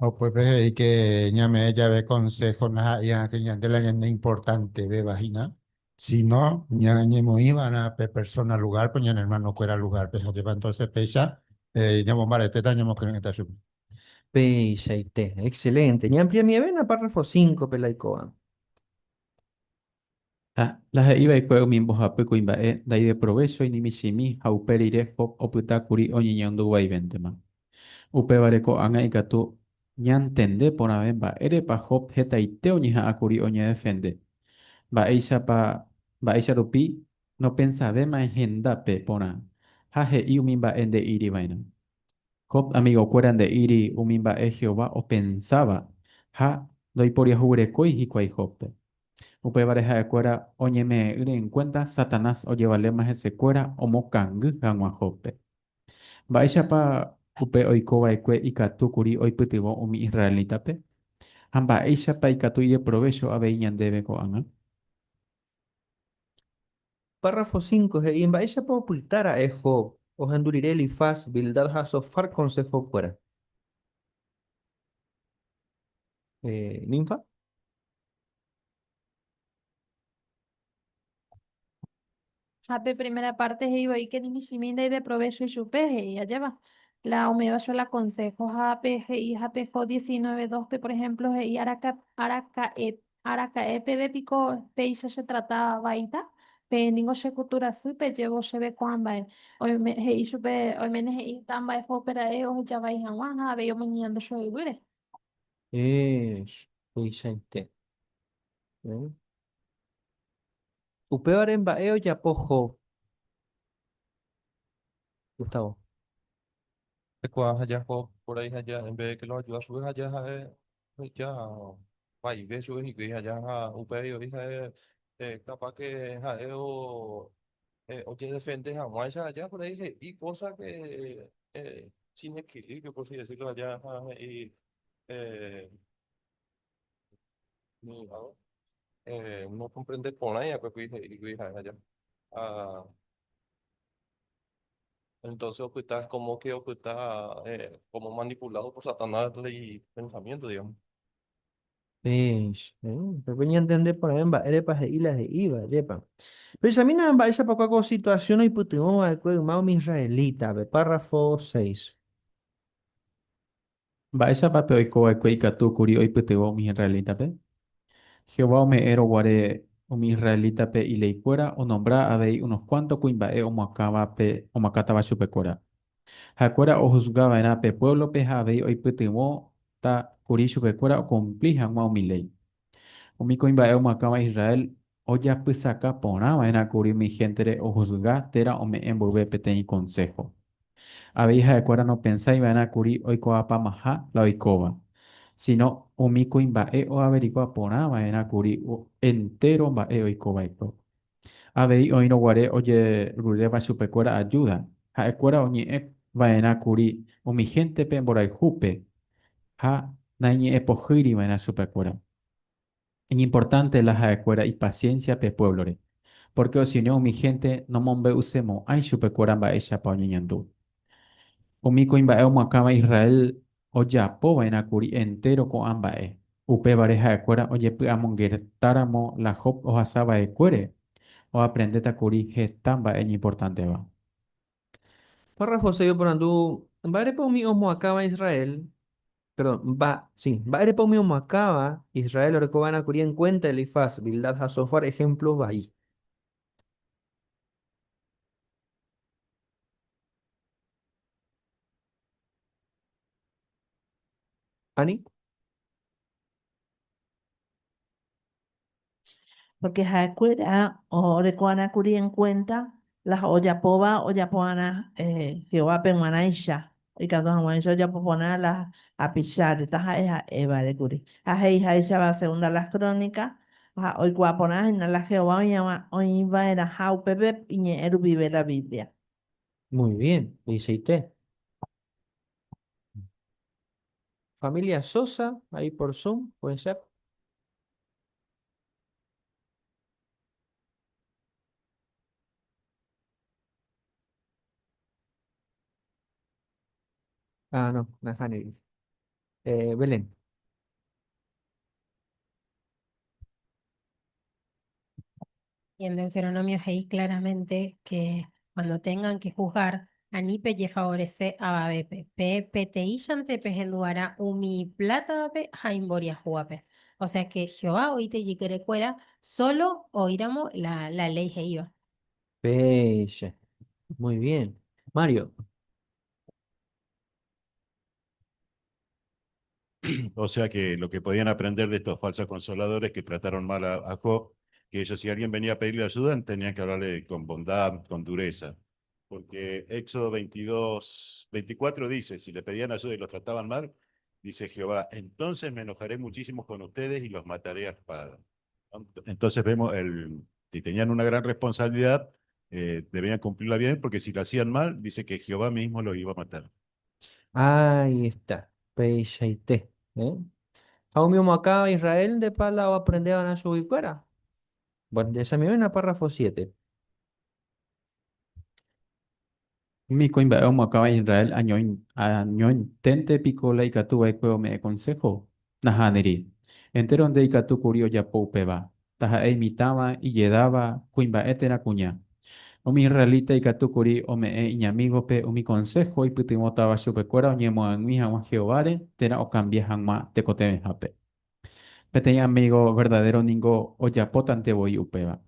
O pues ves ahí que ñame ella ve consejo na ya que ñande la ñande importante de vagina. Si no, ñañe mo iban a pe persona lugar, pues ñan hermano fuera lugar, pues lleva entonces pecha Ñamo mare, te dañamos que esta chup. Peishaite. Excelente. Ñamplia mi vena, párrafo 5, pelaicoa. La iba y cuego mi boja peco imbae, dai de provecho y ni mi simi, hauperire hop oputa curi oñiñando guaiventema. Upe bareko anga ikatu ñantende por avemba ere pa hop heta iteo ñiha akuri oña defende. Ba eisa rupi no pensabe ma agenda pe pona. Haje y umimba en de iri vaina. Hop amigo cueran de iri umimba e Jehová o pensaba. Ha doy por yahure koi hikuai hope. Upe bareja de cuera oñeme ire en cuenta Satanás o llevale más ese cuera o mokangu gangua hope. Mba'éichapa upe oikova'ekue ikatukuri oipytyvõ umi israelitape ha mba'éichapa ikatu ide provecho avei ñandéve ko'ág̃a. Párrafo 5. Imba ella puedo puitara Job. Ojanduriré Elifaz, Bildad Hasofar, consejo fuera. Ninfa. Hape primera parte es iba y que ni mi siminda y de provecho y su peje y allá va. La omega yo la consejo hape y hape jo 19 2 por ejemplo y araca epe de pico peisa se trataba baita pe ningo se cultura supe llevo se ve cuamba hoy me y supe hoy me y tamba es opera o ya va y jamás ve yo mañana soy gure. Peishaite. Upebar en baeo ya pojo. Gustavo. Después allá por ahí allá, en vez de que lo ayuda a subir allá, ya, vaya, ve subir y que allá, upeo, dice, capaz que, oye, defende a Maisa allá por ahí, y cosas que, sin equilibrio, por así decirlo, allá, y, eh, no, no comprende por ahí, pues, y que allá. Ah, entonces, pues, está como que pues, está como manipulado por Satanás y pensamiento, digamos. Pero venía a entender por ahí en erepas de ilas de iba, yepa. Pero si a mí nada más esa poca situación y putimos al cuello más mi israelita, ve párrafo 6. Mba'éichapa pe oikova'ekue ikatukuri oipytyvõ umi israelitape. Jehová ome'ẽro guare umi israelitape ileikuéra onombra avei unos cuantos kuimba'e omoakátava chupekuéra. Ha'ekuéra ohusgava'erã pe pueblope ha avei oipytyvõta kuri chupekuéra ocumpli hag̃ua umi ley. Umi kuimba'e omoakãva Israel ojapysaka porãva'erã kuri umi géntere ohusga térã ome'ẽ mboyve peteĩ consejo. Avei ha'ekuéra no pensáiva'erã kuri oikuaapamaha la oikóva, sino umi kuimba'e oaverikua porãva'erã kuri entero mba'e oikova'ekue. Avei oírõ guare ojeruréva chupekuéra ayuda. Ha'ekuéra oñe'ẽva'erã kuri umi géntepe mborayhúpe ha nañe'ẽpohýriva'erã chupekuéra. Es importante la ha'ekuéra y paciencia pe pueblore, porque si no mi gente no mombe'usemo'ãi chupekuéra mba'éichapa oñeñandu. Umi kuimba'e omoakãva Israel ojapova'erãkuri entero ko'ã mba'e. Upévare ha'ekuéra ojepy'amongetáramo la Job ohasava'ekuére oaprendetakuri heta mba'e ñeimportanteva. Párrafo 6 por andu. Barepa umi acaba Israel. Perdón, sí. Barepa umi acaba Israel orecobana curía en cuenta Elifaz, Bildad Hasofar, ejemplos ahí. Ani. Porque hakuera o recuana curi en cuenta las oyapoba oyapona Jehová permanaisha y cada uno de oyapopona las apichar taja esa eva de curi aje haisha va segunda las crónicas hoy guapona en la Jehová llama hoy va era jau pepe y eru vive la Biblia. Muy bien, dice usted. Familia Sosa, ahí por Zoom, puede ser. Ah, no, Najani. Belén. Y en Deuteronomio hay claramente que cuando tengan que juzgar Anipe ye favorece a babepe. PTI yante penduara umi plata bape jaimboria juape. O sea que Jehová oíte y quiere cuera, solo oíramos la ley iba. Pelle. Muy bien. Mario. O sea que lo que podían aprender de estos falsos consoladores que trataron mal a Job, que ellos si alguien venía a pedirle ayuda, tenían que hablarle con bondad, con dureza. Porque Éxodo 22, 24 dice, si le pedían ayuda y los trataban mal, dice Jehová, entonces me enojaré muchísimo con ustedes y los mataré a espada. Entonces vemos, si tenían una gran responsabilidad, debían cumplirla bien, porque si lo hacían mal, dice que Jehová mismo los iba a matar. Ahí está. Pelle y te. ¿Eh? Aún mismo acá Israel de pala o aprendeban a subir cuera. Bueno, ya se me ven a párrafo 7. Mi coin ba mo acaba Israel añoin tente picola y catu cueo me consejo. Nahaneri. Entero donde y catu curio ya poupeba. Taja e imitaba y lledaba cuimba etera cuña. O mi israelita y catu curi o me e iñamigo pe o mi consejo y putimotaba chupecuera o ñemo en mi jama jehovare tera o cambie jama te cote jape. Peteña amigo verdadero ningo o ya potante voy upeba.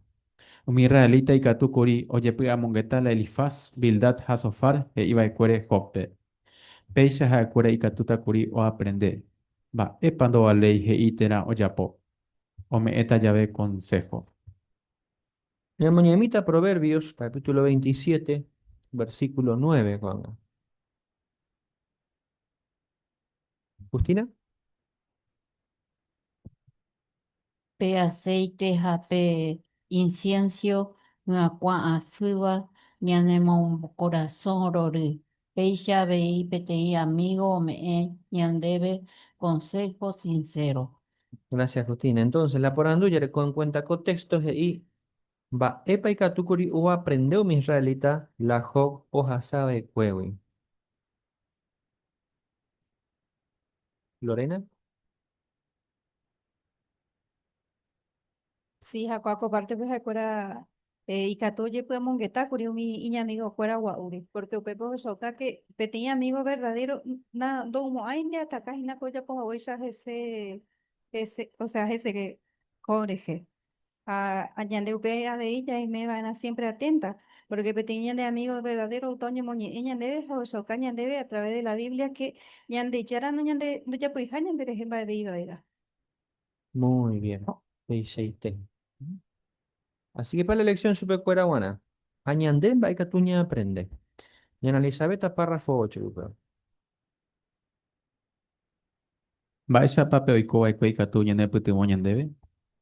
Mi israelita y katukuri oye pega mongeta la Elifaz, Bildad, Hasofar, e iba cuere Jope. Peisha ha cuere y katuta kuri o aprende. Va, epando a ley he itera o yapo. O me eta llave consejo. La moñemita Proverbios, capítulo 27, versículo 9, Juan. Justina. Pe aceite jape incienso ngakua azuba ñanemo corazón rori. Peisha vei petei amigo me ñandebe consejo sincero. Gracias, Justina. Entonces, la poranduya con cuenta contextos y va epa y katukuri o aprendeu mi israelita la job o sabe cuewi. Lorena. Sí, jacuaco parte pues acuera y catoye pues mongueta curio mi iña amigo fuera guauri porque upe pues soca que pequeña amigo verdadero na domo hay de atacar y na coya pues oisha ese o sea ese que coreje a añade upe a de ella y me van a siempre atenta porque pequeña de amigo verdadero otoño moñe ella debe o soca debe a través de la Biblia que ñande chara no ñande no ya pues ñande de jemba de viva era. Muy bien. Peisheite. Así que para la elección super cuera buena. Añandén va y catuña aprende. Y Ana Elizabeth párrafo 8, Lupe. Va esa pape oiko y katu ñane putimo ñandebe.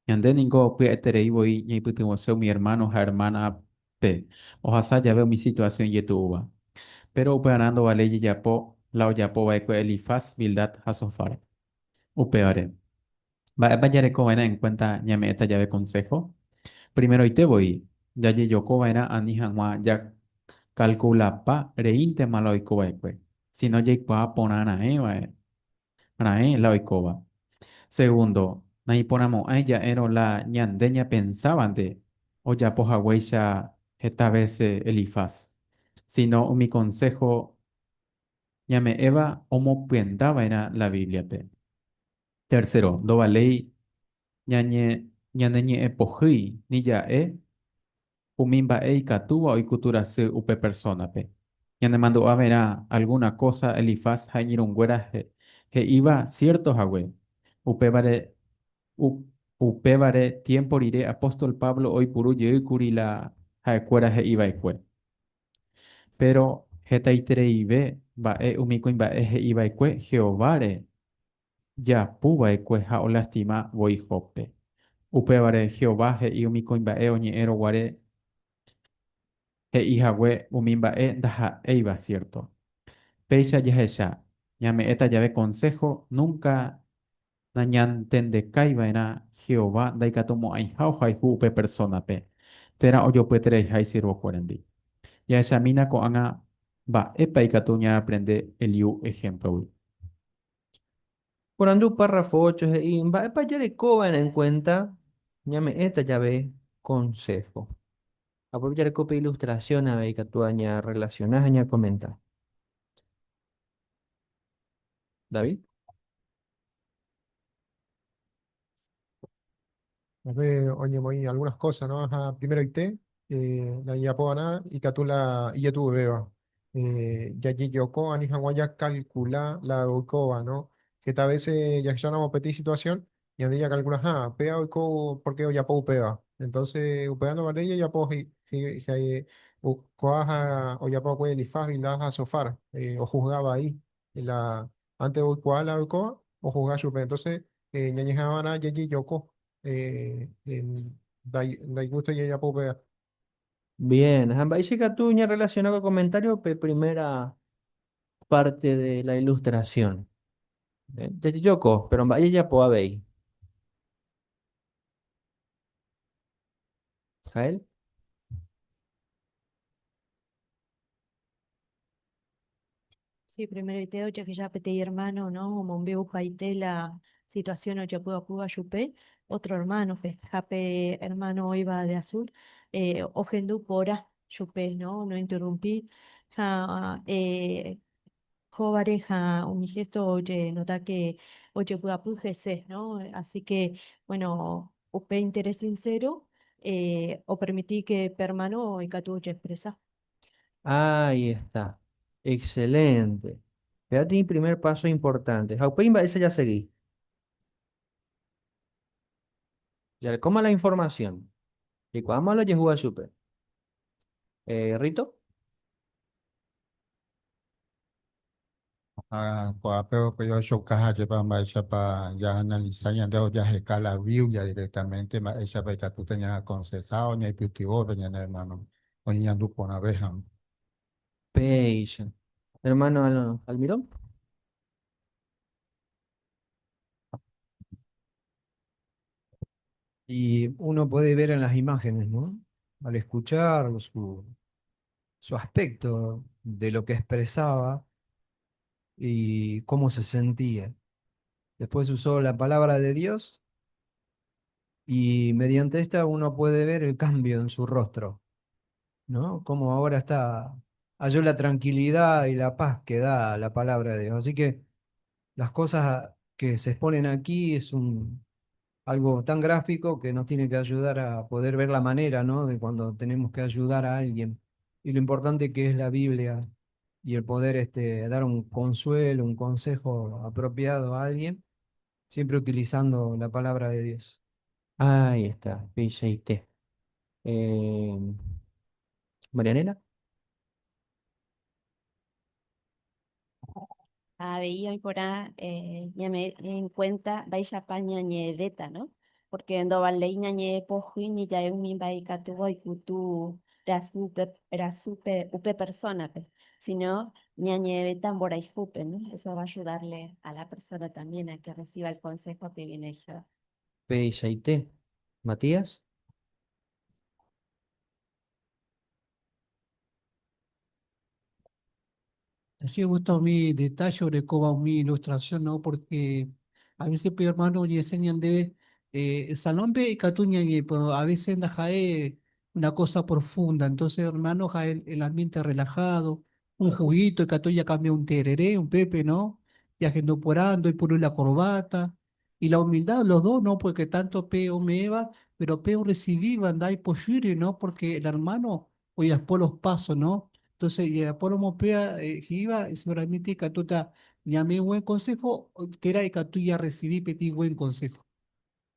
Ñande ningo pe etere ibo y ñe putimo seu mi hermano ja hermana pe. O hasa ya veo mi situación y tuba. Pero operando vale y yapo, la yapo va Elifaz, Bildad, Hasofar. Upeare. Vaya cobaina en cuenta ñame esta llave consejo. Primero y te voy. Ya yo cobaina anijangwa ya calcula pa reinte malo y cobaikwe. Si no ya pa ponana la oikoba. Segundo, na ponamos a ella ero la ñandeña pensaban de o ya poja huella esta vez Elifaz. Sino mi consejo ñame Eva homo puentaba era la Biblia pe. Tercero, do ley ñaneñe epoji ni ya umimba e katuwa o cultura se upe persona pe. Ñane mando a ver alguna cosa Elifaz jañirun güera he iba cierto jagüe. Upe vare u- upe vare tiempo iré apóstol Pablo hoy puru ye la jaecuera he iba ekue. Pero heta itere ibe va umiko imba he iba ekue Jehová ya puba ekue ha o lastima voy jope. Upevare Jehová he umiko imba oñeero guare he ihagüe umimba daja eiva cierto. Peisha yahesha, llame esta llave consejo, nunca nañan tende kaiba era Jehová daikatomo ai hau hai hupe persona pe. Tera oyo puetere hai sirvo cuarendi. Ya esa mina ko anga va epa ikatuña aprende eliu ejemplo. Por andú párrafo 8 y va epa ya le coban en cuenta. Ñame esta llave consejo. Aprovechar copia ilustración a ver que tú aña relacionás, aña comenta. David. A ver, oye, voy algunas cosas, ¿no? Ajá, primero ite, la yapona y catula y ya tuve beba. Ya yoko, ani hawaya calcula la oikoa, ¿no? Que tal vez ya no petit situación y andi ya calcula, pea oiko, porque ya po pea. Entonces, upeando vale ya po coaja o ya po kwe lifaz y la a sofar, o juzgaba ahí, y la, antes oikoa la oikoa, o juzgaba chupe. Entonces, ñañejabana ya yoko dai gusto y ella puede ver. Bien, dice que tú aña relacionado con comentario, primera parte de la ilustración. De Yoko, pero vaya ya puedo ver. Jael. Sí, primero iteo, ya que ya pete hermano, ¿no? Mombeu paite la situación o ya puedo cuba yupe, otro hermano, pues, jape hermano iba de azul, ojendu pora, yupe, ¿no? No interrumpí, ja, jovareja, un gesto, oye, nota que, oye, pueda pujese, ¿no? Así que, bueno, upe interés sincero, o permití que permano y catu expresa. Ahí está. Excelente. Fíjate, mi primer paso importante. Jaupimba, ese ya seguí. Ya le coma la información. Y cuando lo llegó a super. Rito. Pero que yo show caja lleva más para ya analizar ya de ya jecar la Biblia directamente más esa vez que tú tenías aconsejado ni cultivo venía hermano o ni andu con abeja. Patient. Hermano Almirón. Y uno puede ver en las imágenes, ¿no? Al escuchar su aspecto de lo que expresaba y cómo se sentía. Después usó la palabra de Dios y mediante esta uno puede ver el cambio en su rostro, ¿no? Como ahora halló la tranquilidad y la paz que da la palabra de Dios. Así que las cosas que se exponen aquí es algo tan gráfico que nos tiene que ayudar a poder ver la manera, ¿no? De cuando tenemos que ayudar a alguien. Y lo importante que es la Biblia y el poder dar un consuelo, un consejo apropiado a alguien, siempre utilizando la palabra de Dios. Ahí está. PJT. Eh, Marianela. Veía y por ahí, ya me en cuenta, vais a paña ñedeta, ¿no? Porque en dovalleina ñe pojuí ni ya un mi vai catuvo y cutu era super, upe persona, pe. Sino ña ñedeta por ahí jupe, ¿no? Eso va a ayudarle a la persona también a que reciba el consejo que viene yo. PJT. Matías. Sí, me gusta mi detalle sobre cómo mi ilustración, ¿no? Porque a veces, pues, hermano, y enseñan de salompe y catuña, y pues, a veces anda jae una cosa profunda. Entonces, hermano, jae el ambiente relajado, un juguito, y catuña cambia un tereré, un pepe, ¿no? Y agendo por ando y por la corbata. Y la humildad, los dos, ¿no? Porque tanto peo me eva, pero peo recibí, bandai poshiri, ¿no? Porque el hermano, oye, por los pasos, ¿no? Entonces, ya por mopea, iba, seguramente que tú te llamé buen consejo, que era que tú ya recibí petit buen consejo.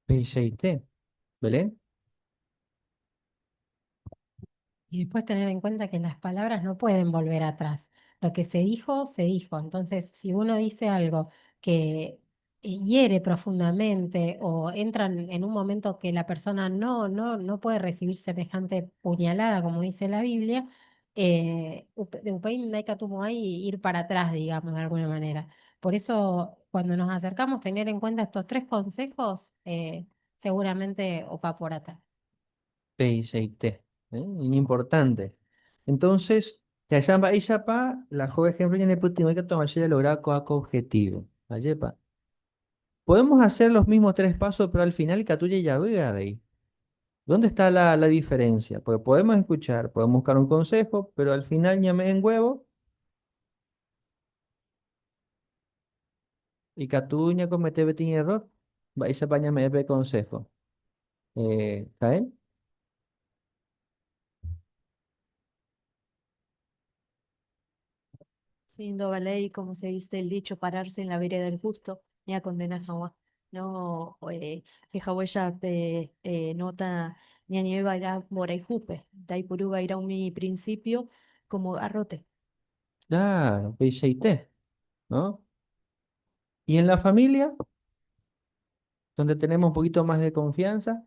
PJT. Belén. Y después tener en cuenta que las palabras no pueden volver atrás. Lo que se dijo, se dijo. Entonces, si uno dice algo que hiere profundamente o entra en un momento que la persona no puede recibir semejante puñalada, como dice la Biblia, de Upain hay que ir para atrás, digamos, de alguna manera. Por eso, cuando nos acercamos, tener en cuenta estos tres consejos, seguramente opa por atrás. PJT. Importante. Entonces, ya samba y pa la joven ejemplo ya ne puti que tomar ya lograr coaco objetivo. Ayepa. Podemos hacer los mismos tres pasos, pero al final catuye ya vea de ahí. ¿Dónde está la diferencia? Porque podemos escuchar, podemos buscar un consejo, pero al final ñame en huevo y catuña comete betin error. Vais a bañarme de consejo. ¿Caen? Siendo ley, como se dice el dicho, pararse en la vereda del justo, ni a condenar a no, que Hawaya nota, ni a nieve baila jupe, Daipuru va a ir a un mi principio como garrote. Claro, té, ¿no? Y en la familia, donde tenemos un poquito más de confianza,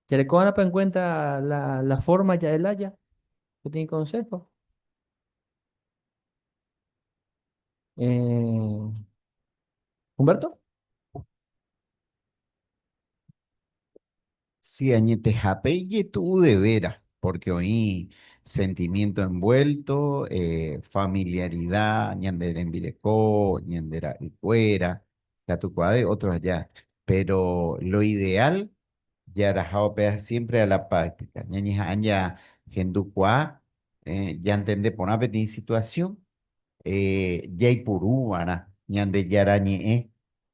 que le cojan en cuenta la forma ya del haya, que tiene consejo. Eh, ¿Humberto? Sí, añete japeye tú de veras, porque oí sentimiento envuelto, familiaridad, ñandera en Vilecó, ñandera y fuera, tatucuade, otros allá. Pero lo ideal, ya rajao pea siempre a la práctica. Ñañija anya genducuá, ya entende poner en situación, Jaipuru, ana, ñande yarañe,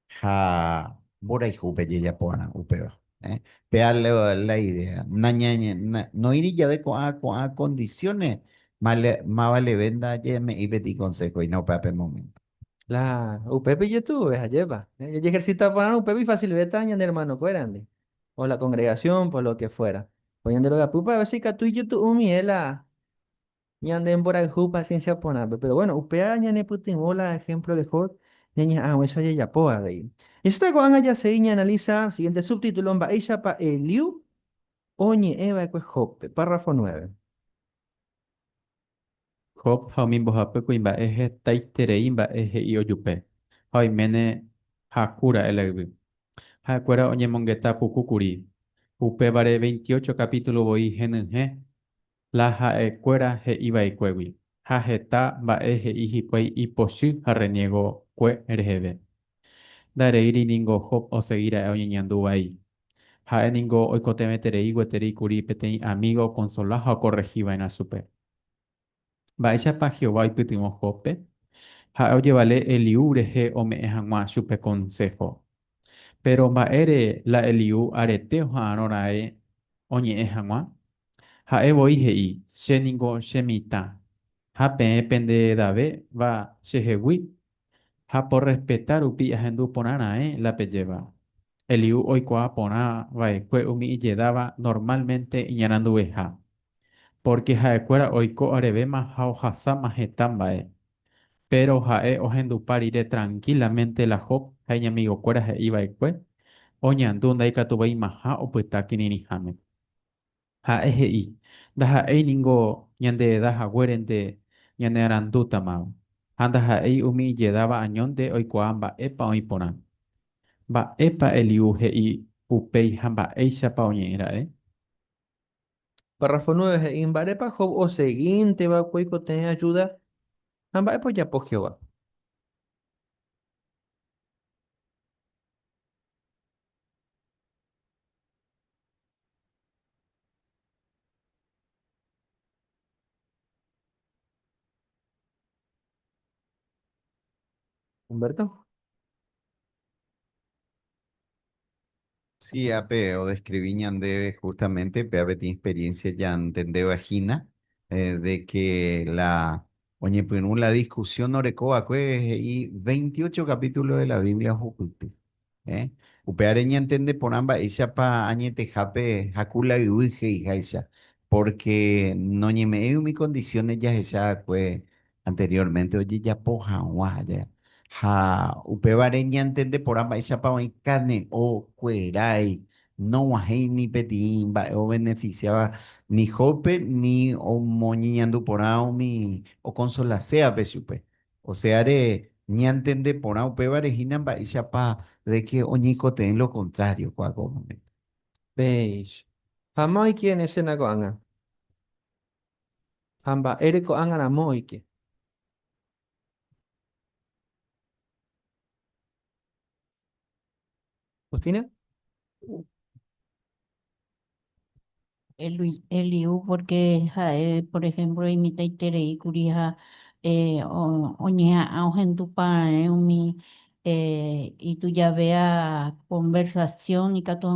ja, bora y jupe, ya pona, upeba. Vea la idea. No iría de con a condiciones, más vale venda, ya me iba di consejo y no para el momento. Claro, Upepe y tú, ves, lleva. Y ejercita para Upepe y facil betaña de hermano cuerande. O la congregación, por lo que fuera. Oyen de lo que pupa, a ver si que tú y yo tu umiela. Y anden por ahí paciencia pona. Pero bueno, Upea ñane putin hola, ejemplo de hot. Ñaña, esa ya ya poa de ahí. Y esta con ya se analiza, siguiente subtítulo, va ella pa Eliu, oñe eva pues jope, párrafo 9. Job haumin bohape kuimba eje taitereimba eje ioyupe. Haimene hakura elevi. Hakuera oñemongeta pukukuri. Upe vare 28 capítulo boi genenge. La haekuera he iba ikuewi. Hajeta ba eje ihipuei iposhu harreniego kue erhebe. Dareiri ningo Job oseguira oñeñanduai. Hae ningo oikotemeterei gueterei kuri petei amigo consolaja corregiva en asupe. Mba'éichapa Jehová oipytyvõ Jópe ha ojevale Eliú rehe ome'ẽ hag̃ua chupe consejo. Pero mba'ére la Eliú arete oha'ãrõra'e oñe'ẽ hag̃ua. Ha'evoi he'i che ningo chemitã ha peẽ pende Davéva chehegui ha por respeta rupi ahendu porãra'e la pejéva. Eliú oikuaa porãva'ekue umi ijedáva normalmente iñaranduveha. Porque ha'ekuéra oiko arevéma ha ohasáma heta mba'e. Pero ha'e ohendupa rire tranquilamente la Job ha iñamiguokuéra he'iva'ekue oñandu ndaikatuvaimaha opyta kirirĩháme. Ha'e he'i ndaha'éi ningo ñande dahaguérente ñanearandútamava. Ha ndaha'éi umi ijedáva añónte oikuaa mba'épa oĩporã. Mba'épa Eliú he'i upéi ha mba'éichapa oñe'ẽra'e. Párrafo 9, imbarepa Job o seguinte va cuico tener ayuda. Amba pues ya por Jehová. Humberto. Sí, ape, o describí ñande justamente, peape tiene experiencia ya entendeu agina, de que oye, pues la discusión orecoa, y 28 capítulos de la Biblia jucuti, upeareña entende por ambas, ella pa añete jape, jacula y uije y jaisa, porque no ñeme mi condiciones ya esa, pues, anteriormente, oye, ya poja, guaya ha upevareña entende por ambas esa pa carne o cuerai no guajei ni petimba o beneficiaba ni jope ni o moñiñandu por mi o consolasea pesupe o sea ni entende por a upevarejina ba esa pa de que oñico en lo contrario cuaco Veis. Jamás quien es en anga. Amba ereko anga na moike. Justina. Eliu porque por ejemplo imita y curija oñea augentupa umi y tú ya vea conversación y cato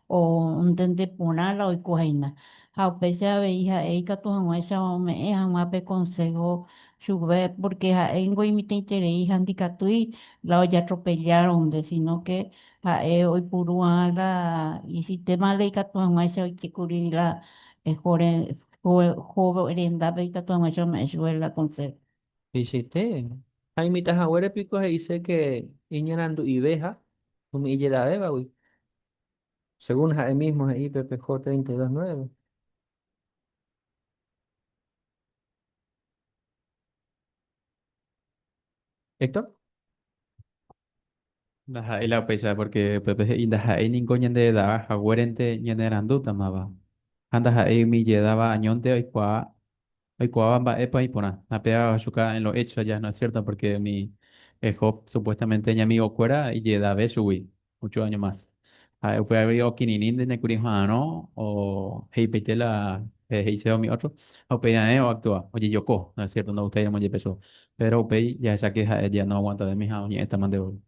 o un tente ponala o cojaina a pesar de hija e cato o me es mape consejo sube porque en imita hija handicatui la olla atropellaron de sino que hoy purua la y sistema de katua ngaisa que cubrir la jore joven da be katua ngaisa me suela conce Hiciste. Hay mitas agüere picos y dice que iñanando y veja, un ille da eva, güey. Según Jae mismo, ahí PPJ 329. ¿Héctor? Nah, ila pesa porque pepe indah hai ningo nyende da hawerente nyende randu tamaba. Anda hai mi lledaba añonte hoy cuaba epa y pona. La pega chuca en los hechos ya no es cierto porque mi Job supuestamente mi amigo fuera y lledaba subí 8 años más. Puede haber ido kininin de necurijano o hei petela hei seo mi otro. O peina o actúa. Oye yoko, no es cierto, no usted ya me peso. Pero pei ya esa queja ya no aguanta de mi hija esta man de hoy.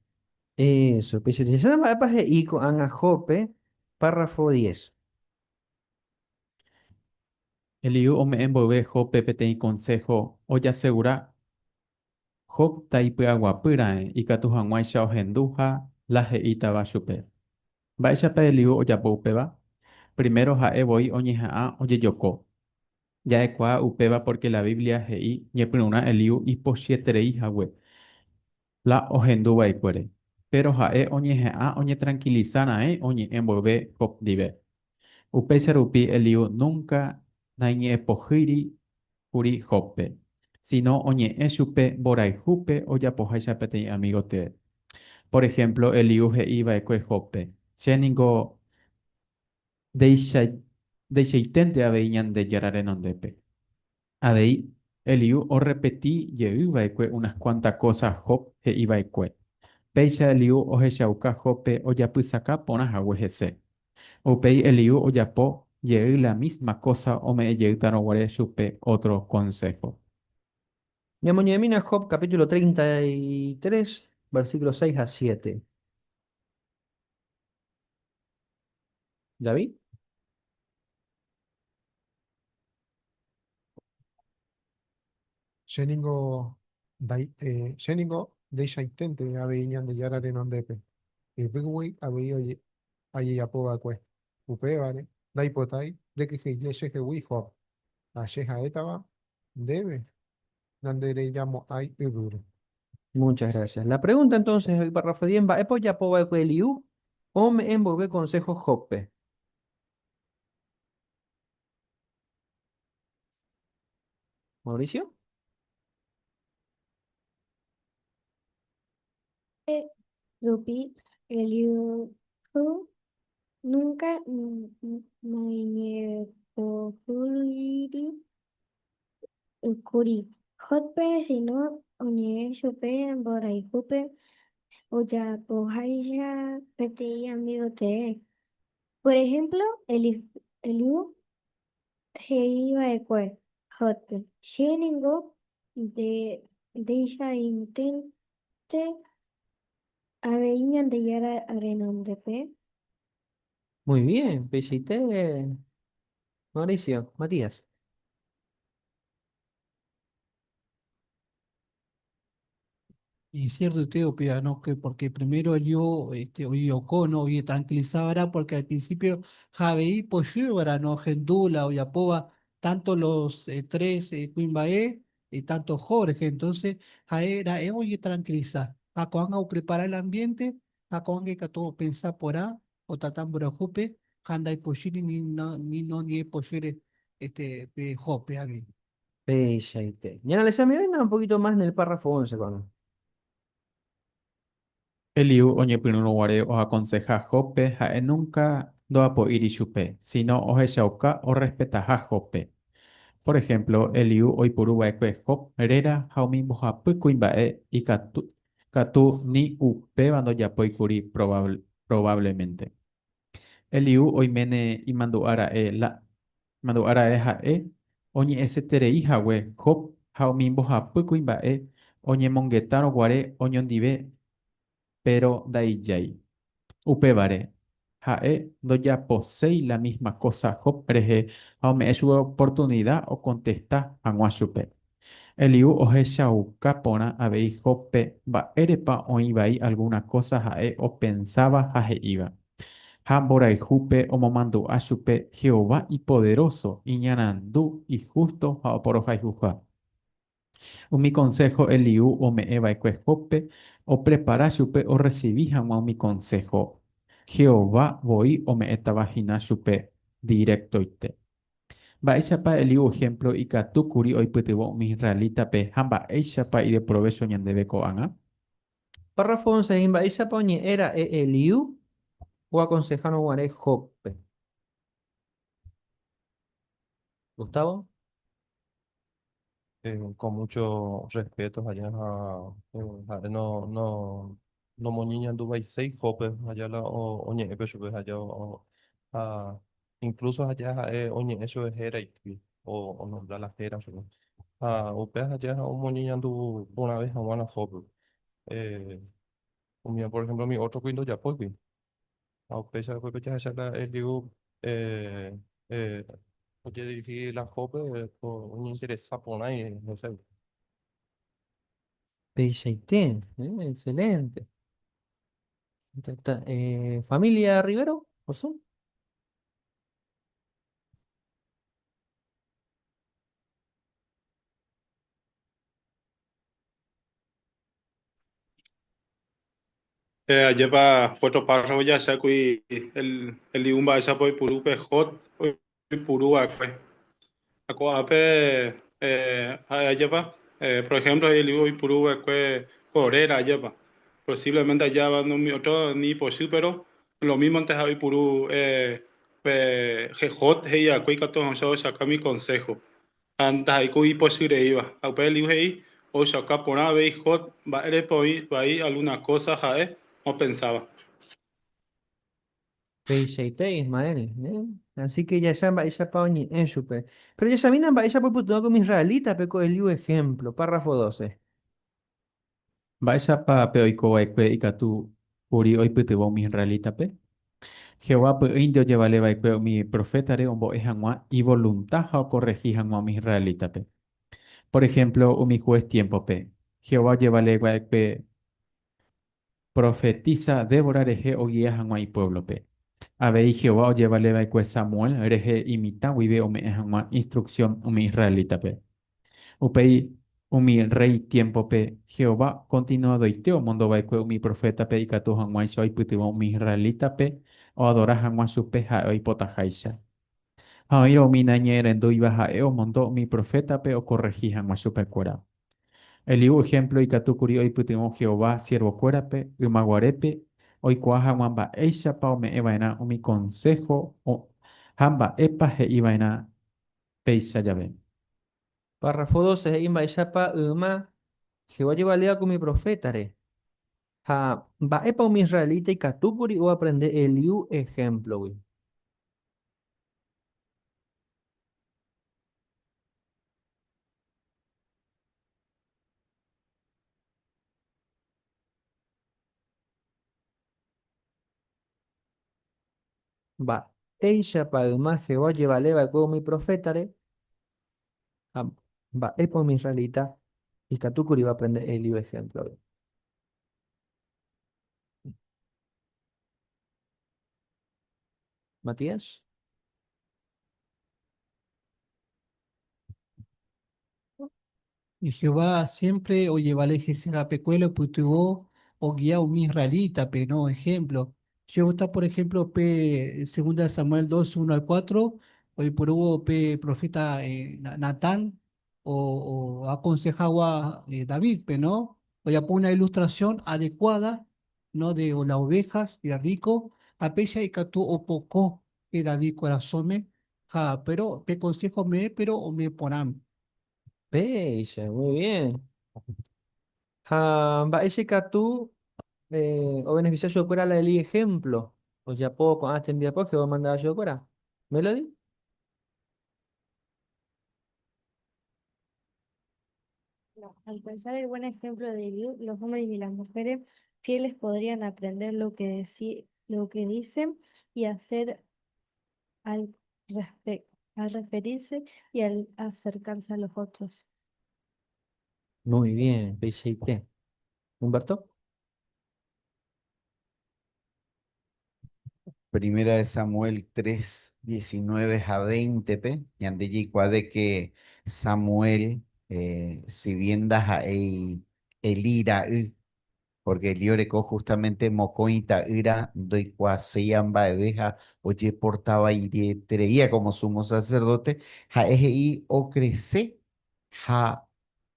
Eso, pues si se llama epas y con Jope, párrafo 10. Eliú o me envolve Job PPT y consejo o ya segura Job taipea guapurae y katu hanguai shao henduja la heita va chupe. Baixa pe Eliú o ya upeba. Primero jae voy oñeja oye yoko. Ya ekua upeba porque la Biblia hei ñepruna Eliú y posieterei hagüe. La ojendu y puere. Pero jae oñeja oñe tranquilizana oñe envolve Job dive. Upe serupi Eliú nunca nañe pojiri Uri Jope. Si no, oñe eshupe, borai jupe, o ya poja chapete amigo te. Por ejemplo, Eliuje iba eque Jope. Sheningo deishaitente aveiñan de yarare nondepe. Avei, Eliu o repetí ye iba eque unas cuantas cosas Job he iba eque. Peisha Eliu o heshauka Jope o ya pusaka pona hawehese. O pei Eliu o ya po ye la misma cosa o me ye guare shupe otro consejo. Ñamoñemina Job, capítulo 33, versículos 6 a 7. ¿Ya vi? Sheningo Sheningo deishaitente aveiñan de yarare nondepe. Ibigui avei oye aye apoba kwe. Upe vale. Daipotai de que yeshe que wijo. Asheja etaba debe. Nandere llamo ay ubur. Muchas gracias. La pregunta entonces, el párrafo 10 va, ¿epo ya po Eliú o me envolve consejo Jope? Mauricio. Rupi, Eliu, nunca kuri hotpe sino oñe chupe borai jupe oya pohaya petei amigo te. Por ejemplo, Eliu heiba ekue hotpe sheningo de deisha intente aveiñan de yara arenon de pe. Muy bien, Pellité. Mauricio, Matías. Y cierto, Teopía, ¿no? Que porque primero yo, oí Ocono, oí tranquilizaba, porque al principio Javeí, pues yo era, ¿no? Gendula, Oyapoba, tanto los tres, Quimbaé, y tanto Jorge, entonces, era, oye, tranquilizar, a cuando preparar el ambiente, a cuando que todo pensar por ahí, o tatán por jupe, anda y poshiri, ni no, ni poshiri, jope, a mí. Pellité. Ya les me venga un poquito más en el párrafo 11, con. Eliu oñe pinuno guare os aconseja Jope jae nunca do apo iri chupe, sino o hechauka o respeta a Jope. Por ejemplo, Eliu hoy puru waekue Job rera jaumi moja pukuimbae y katu ni upe bando yapoi kuri probablemente. Eliu oimene y mandu ara e ha'e oñe'ẽse tereihague Job ha omimbojapy kuimba'e oñemongetárõ guare oñondive pero ndaijái upévare. Ha'e ndojaposéi la misma cosa Job rehe ha ome'ẽ chupe oportunidad ocontesta hag̃ua chupe. Eliu ohechauka porã avei Jobpe mba'érepa oĩ vai alguna cosa ha'e opensaba ha he'íva. Ha mborayhúpe omomandu'a chupe Jehová ipoderoso, iñarandu, ijusto ha oporohayhuha. Umi consejo Eliú ome'ẽva'ekue Jobpe oprepara chupe orecebi hag̃ua umi consejo. Jehová voi ome'ẽtavahína chupe directoite. Mba'éichapa Eliú ejemplo ikatúkuri oipytyvõ umi israelitape ha mba'éichapa ide provecho ñandéve ko'ág̃a. Párrafo 11. Mba'éichapa oñe'ẽra'e Eliú oaconsejaron guare Jobpe. Gustavo. Con mucho respeto allá no moñiña dubai seis copes allá la oñe pecho pues allá incluso allá oñe eso es era o no da la era o pues allá o moñiña una vez a una joven por ejemplo mi otro cuido ya pues a pesar de que ya la el digo eh, eh, oye dirigir la joven por un interés por no sé. Peicheitén, excelente. Familia Rivero, por Zoom. Lleva cuatro párrafos ya sea que el liumba esa pues puru pejot puru acue ape lleva por ejemplo el liu puru acue corera lleva posiblemente allá va no mi otro ni posible pero lo mismo antes había puru jejot hey acue que todos nosotros saca mi consejo antes hay que posible iba ape el liu hey o saca por una vez hot va a ir alguna cosa jae no pensaba. Peicheité, Ismael. Así que ya saben, esa pa en super. Pero ya saben, esa por puto con israelita, peco el ejemplo. Párrafo 12. Mba'éichapa pe oikovaikue ikatúkuri oipytyvõ umi israelitape. Jehová py'ỹinte ojevaleva'ekue umi profétare ombo'e hag̃ua ivoluntad ha okorrehi hag̃ua umi israelitape. Por ejemplo, umi juez tiempope. Jehová ojevaleva'ekue profetiza Débora rehe oguia hag̃ua ipueblope. Avei Jehová ojevaleva'ekue Samuel rehe imitãguive ome'ẽ hag̃ua instrucción umi israelitape. Upéi umi rey tiempope Jehová continuadoite omondova'ekue umi profétape ikatu hag̃uáicha oipytyvõ umi israelitape oadora hag̃ua chupe ha'e oipotaháicha. Ha oírõ umi nañe'ẽrendúiva ha'e omondo umi profétape okorrehi hag̃ua chupekuéra. Eliu ejemplo ikatúkuri oipytyvõ Jehová siervokuérape ymaguarépe oikuaa hag̃ua mba'éichapa ome'ẽva'erã umi consejo ha mba'épa he'iva'erã péicha jave. Párrafo 12. Mba'éichapa yma Jehová llevalea con mi profétare. Ha mba'épa umi israelita ikatúkuri o aprende Eliú ejemplo, güey. Mba'éichapa yma Jehová llevalea con mi profétare. Ha mba'épa umi israelita ikatúkuri va a aprender Eliú ejemplo, güey. Matías. Y Jehová siempre, oye, vale, Jesús pecuelo, putuvo, o guía un israelita, pero no, ejemplo. Jehová está, por ejemplo, segunda de Samuel 2 1 al 4 hoy por hubo, profeta Natán, o aconsejaba David, ¿no? O ya pone una ilustración adecuada, ¿no? De o las ovejas y de rico, a pecha y catú o poco, que David corazón ja, pero, pe consejo me, pero, o me ponan. Peixe, muy bien. Ha mba'éichika tú o beneficiario fuera la del ejemplo. Oyapo con hasta envía que va a mandar yo para. Melody. No, al pensar el buen ejemplo de Liu, los hombres y las mujeres fieles podrían aprender lo que dicen y hacer al, al referirse y al acercarse a los otros. Muy bien, PCT. Humberto. Primera de Samuel 3:19 a 20, pe. Y ande de que Samuel, si bien das el ira, porque el Ioreco justamente mocoita ira, doy cuaseyan baebeja, oye portaba y treía como sumo sacerdote, ja eje y o crece, ja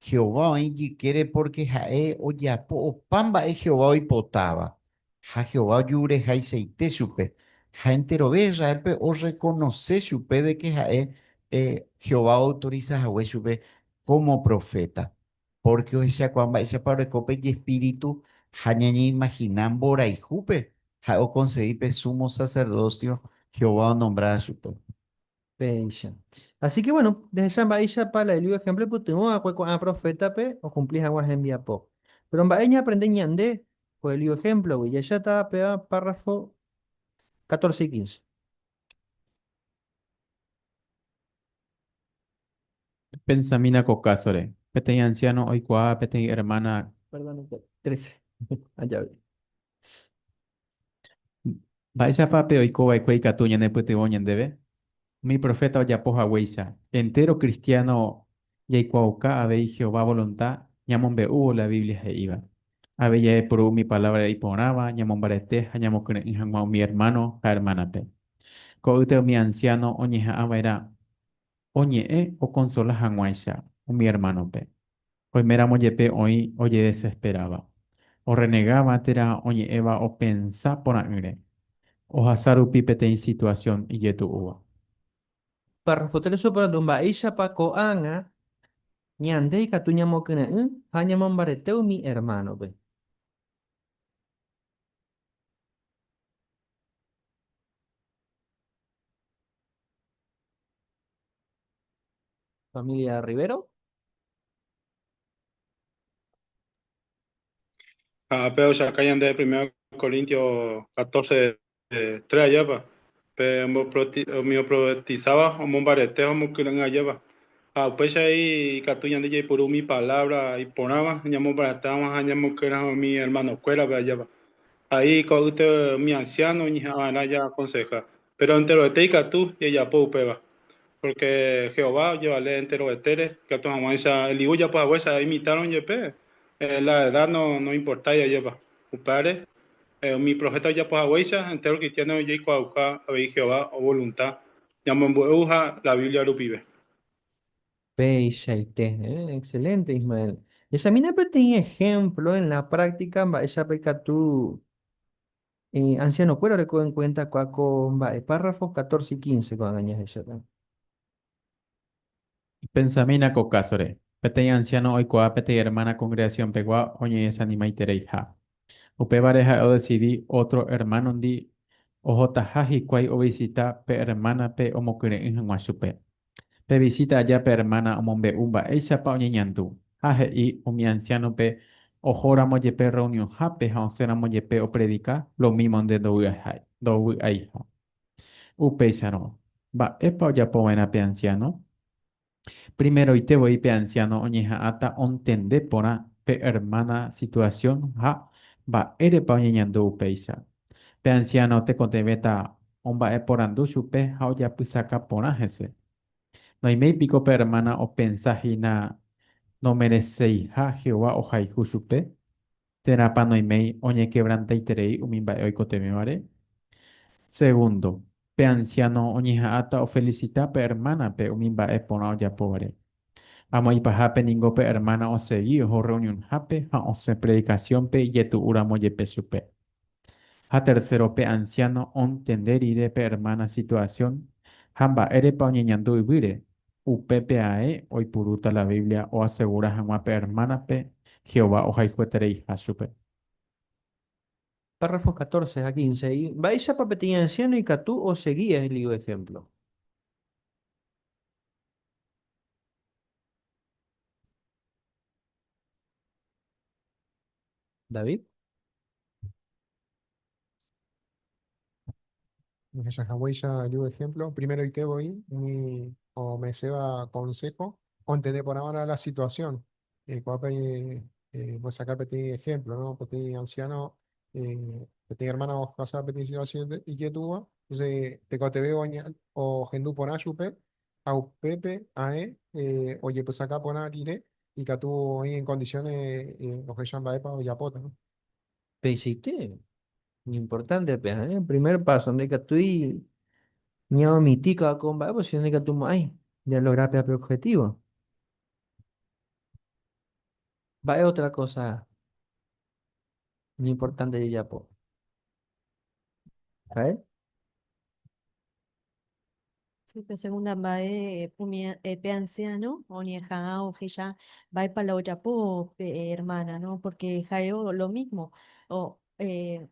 Jehová oye quiere porque ja oye o pamba Jehová hoy potaba, ja Jehová yure ja y seite supe, ja entero ve Israel pe o reconoce supe de que ja Jehová autoriza a Jahwe supe como profeta. Porque hoy sea cuando ese para recope y espíritu Hañañi imaginan bora y jupe. O concedipe sumo sacerdocio, Jehová nombrar a su pueblo. Peisha. Así que bueno, desde esa bahía para el ejemplo, pues tenemos a profeta pe o cumplís aguas envía po. Pero en bahía aprende ñande, pues el ejemplo, güey, ya está pegado párrafo 14 y 15. Pensamina cocasore. Pete anciano oikua, pete hermana. Perdón, 13. Allá ve. Vaya pape oiko vaikue katuña ne pete oñen debe. Mi profeta oyapoja weisa. Entero cristiano yaikuauka abei Jehová voluntad. Ñamon hubo la Biblia se iba. Abella por mi palabra y ponaba. Ñamon bareteja, ñamon mi hermano, la hermana pe. Coute mi anciano oñeja abaira. Oñe o consola hanguaisha. Mi hermano pe. Hoy mera moyepe hoy oye desesperaba. O renegaba tera oye eva o pensa por angre. O hasaru pipete en situación y yetu uva. Párrafo 3 para un bahía pa ko anga, ñande y katuña mo kena, hanya membareteu mi hermano, pe. Familia Rivero. Pero ya caían de 1 Corintios 14, 3 allá va. Pero me profetizaba, como un barete, como que no allá va. Pues ahí, catuyan de por mi palabra y ponaba, llamó baratama, llamó que era mi hermano, cuera, allá va. Ahí, con usted, mi anciano, y ya aconseja. Pero entero de teca tú, y ella puede porque Jehová llévale entero de Tere, que a tu mamá el hijo ya pues huesa imitaron yepe, la edad no importa ya lleva, upare, mi profeta ya pues huesa entero cristiano ya cuauca a Jehová o voluntad, llaman bueja la Biblia lo vive. Peishaite, excelente, Ismael. Esa mina pero tiene ejemplo en la práctica, va esa peca tú, anciano cuero recuerdo en cuenta con párrafos 14 y 15 con dañas esa. Pensamina cocasore. Pete anciano oikua, pete hermana congregación pegua, oñe es anima y tereija. Upe pareja o decidí otro hermano di. Ojo tajaji cuai o visita pe hermana pe omokure en guachupe. Pe visita allá pe hermana omombe umba eisa pa oñeñantu. Aje y o mi anciano pe ojora moyepe reunión jape jaonsera moyepe o predica lo mismo de do aija. Upe isaro. Va epa ya po buena pe anciano. Primero y te voy pe anciano oñeja ata ontende pora pe hermana situación ha va ere pa oñeñandu upe isa. Pe anciano te contebeta omba e porandu chupe ha oya pisaka pora jese. No hay me pico pe hermana o pensajina no merecei ha Jehová o jaihu chupe. Terapa no hay me oñe quebranta y terei umimba e oikoteme vare. Segundo, pe anciano oñeja ata o felicita pe hermana pe umimba e pona oya pobre. Amo y pajape ningope hermana o seguí o reunión jape ha o se predicación pe yetu uramo yepe supe. Ha tercero pe anciano on tender ire pe hermana situación. Hamba ere pa ñeñandu ibire. UPPAE hoy puruta la Biblia o asegura jamás pe hermana pe Jehová o jaijuetere hija supe. Párrafos 14 a 15. Y vaya papetinha anciano y catú o seguía el libro ejemplo. David. Yahahuella, yo ejemplo, primero y te voy, o me seba consejo, o entender por ahora la situación. Pues acá pedí ejemplo, ¿no? Pedí anciano, pedí hermano pasar pedí situación y que tuvo, entonces te veo o gendu por ayupe, au pepe, ae, oye, pues acá por iré, y que tú ahí en condiciones, o que ya va o yapota, ¿no? PCT. Importante, pues, ¿eh? Primer paso, donde que tú y ni omitica con va, pues si no que tú más ya lograste el objetivo. Va es otra cosa muy importante de ya, po. ¿Vale? Sí, pues segunda va pe anciano, o nieja o ya va para la olla po hermana, ¿no? Porque jaeo lo mismo, o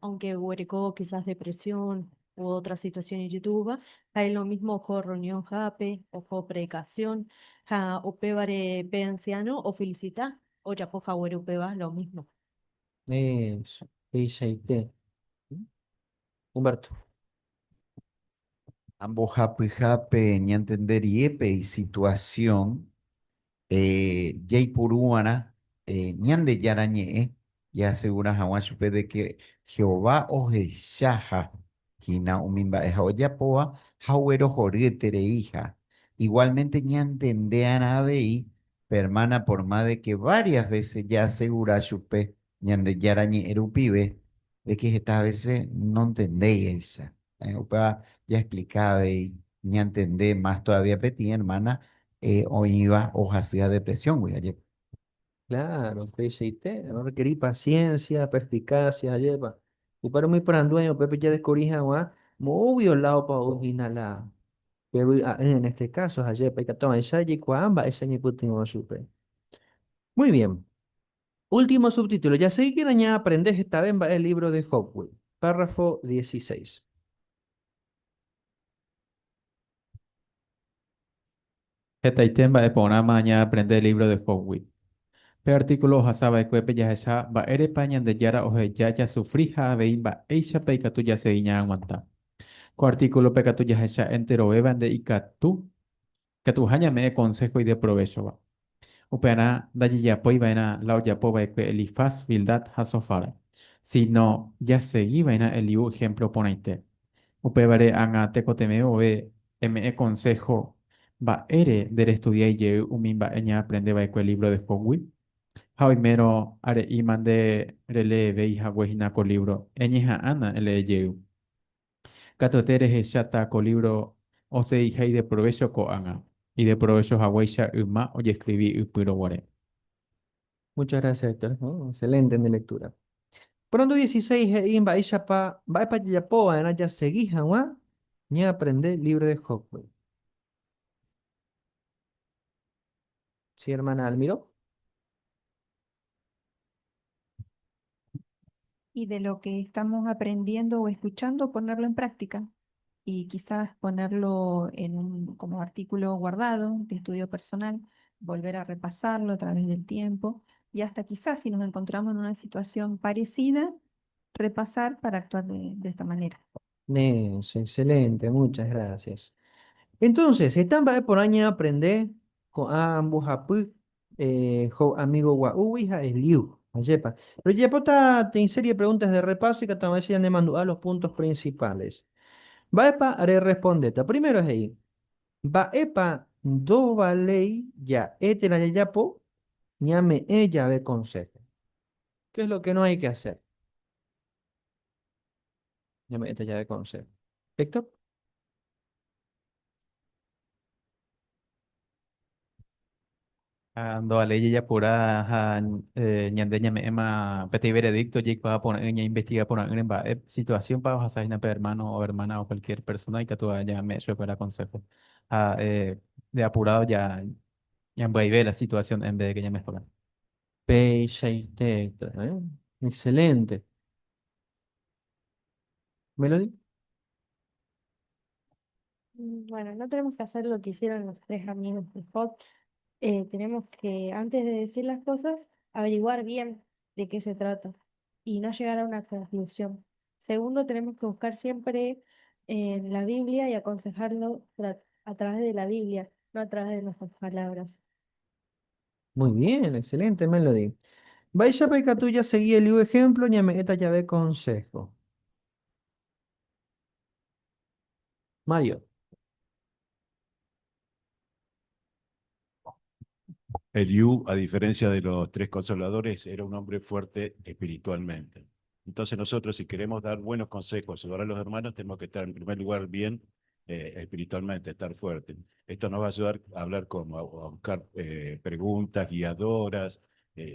aunque huerico quizás depresión u otra situación en YouTube, hay lo mismo ojo reunión jape, ojo precación, ja o pebare pe anciano o felicita, o ya po jahuero peba lo mismo. Eso, PCT. Humberto. Ambos jape jape, ni entender y situación. Jay Puruana, ñande yarañe, ya asegura Hawachupe de que Jehová ojeshaja, hina umimba eja oyapoa, hauero jorietere hija. Igualmente ñandendean abei, permana por más de que varias veces ya asegura Chupe, ñande yarañe erupibe, de que estas veces no entendéis esa. Upa ya explicaba y ña entendé más todavía petí, hermana o iba o hacía depresión, güey, ayer. Claro, PCT. No requerí paciencia, perspicacia, lleva. Y para muy dueño, Pepe ya descubrí agua, muy violado para original. Pero en este caso, ayer, que toma esa y cuamba, ese ni putin supe. Muy bien. Último subtítulo. Ya sé que ya aprendes esta vez va el libro de Hopwood. Párrafo 16. Hetaitemba de pona mañana aprender el libro de Howard. Pe artículo hasaba de cuepe ya esa va ere pañan de yara oje ya sufrija veimba eisha peikatu ya se iña aguanta. Co artículo pecatu ya esa entero beban de ikatu que tu haña me de consejo y de provecho va. Upena dalle ya poi vaina lao ya po que elifaz vildat hasofara. Si no ya seguí vaina eliu ejemplo ponaite. Upebare anga teko teme o me consejo va ere del estudiar y ye umimba eña aprende va el libro de Howard. How mero are iman de rele veija wejina ko libro. Eñeja ana ele yeu. Kato teres e chata ko libro o se hija y de provecho ko anga. Y de provecho haweisha uma o escribí upiro ware. Muchas gracias, Héctor. Oh, excelente en mi lectura. Pronto 16 imba isha pa va pa ya po ana ya seguí wa ni aprender libro de Hopwood. Sí, hermana Almiro. Y de lo que estamos aprendiendo o escuchando, ponerlo en práctica y quizás ponerlo en un como artículo guardado de estudio personal, volver a repasarlo a través del tiempo y hasta quizás si nos encontramos en una situación parecida, repasar para actuar de esta manera. Eso, excelente, muchas gracias. Entonces, están va por año aprender con ambos apu amigo wa uwija el liu. Ayepa. Pero ya está en serie de preguntas de repaso y que también se han demandado a los puntos principales. Va epa, haré respondeta. Primero es ahí. Va epa, do ley ya etera ya yapo, ñame ella ve consejo. ¿Qué es lo que no hay que hacer? Ñame esta ya ve consejo. Héctor. Ando a ley ya pura ha ñande ñame ema pete veredicto y pa poner ña investiga por en ba situación pa hacer una hermano o hermana o cualquier persona y que tú ya me para consejo. Ah, de apurado ya ya ver la situación en vez de que ya mejora. P6 Héctor, ¿eh? Excelente. Melody. Bueno, no tenemos que hacer lo que hicieron los tres amigos de Job. Tenemos que, antes de decir las cosas, averiguar bien de qué se trata y no llegar a una conclusión. Segundo, tenemos que buscar siempre en la Biblia y aconsejarlo a través de la Biblia, no a través de nuestras palabras. Muy bien, excelente, Melody. Vaya para tú ya seguí el ejemplo, ya me esta llave consejo. Mario. Eliú, a diferencia de los tres consoladores, era un hombre fuerte espiritualmente. Entonces nosotros, si queremos dar buenos consejos, ayudar a los hermanos, tenemos que estar en primer lugar bien espiritualmente, estar fuerte. Esto nos va a ayudar a hablar como, a buscar preguntas guiadoras,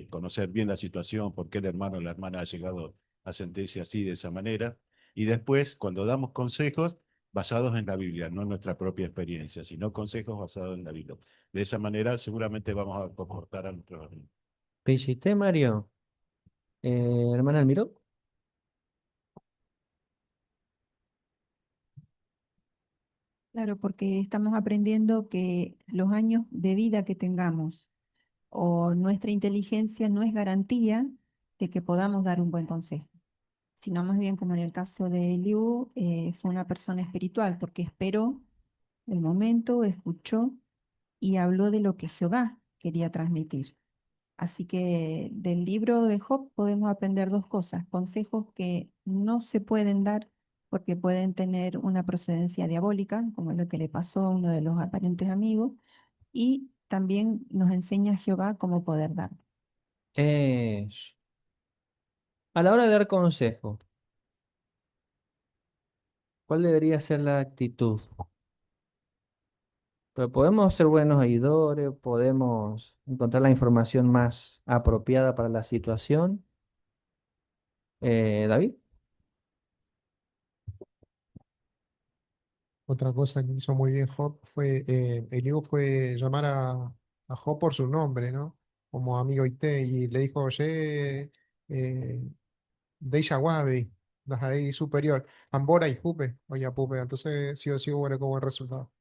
conocer bien la situación, por qué el hermano o la hermana ha llegado a sentirse así, de esa manera. Y después, cuando damos consejos, basados en la Biblia, no en nuestra propia experiencia, sino consejos basados en la Biblia. De esa manera, seguramente vamos a comportar a nuestros hermanos. ¿Pilliste, Mario? Hermana Almiró. Claro, porque estamos aprendiendo que los años de vida que tengamos o nuestra inteligencia no es garantía de que podamos dar un buen consejo, sino más bien como en el caso de Liu, fue una persona espiritual porque esperó el momento, escuchó y habló de lo que Jehová quería transmitir. Así que del libro de Job podemos aprender dos cosas, consejos que no se pueden dar porque pueden tener una procedencia diabólica, como es lo que le pasó a uno de los aparentes amigos, y también nos enseña Jehová cómo poder dar. Eso. A la hora de dar consejo, ¿cuál debería ser la actitud? Pero podemos ser buenos oidores, podemos encontrar la información más apropiada para la situación. David. Otra cosa que hizo muy bien Job fue, Eliú fue llamar a Job por su nombre, ¿no? Como amigo Ite, y le dijo, oye, Deisha Wabi, das ahí superior, Ambora y Jupe, oye, Pupe, entonces sí o sí hubo como buen resultado.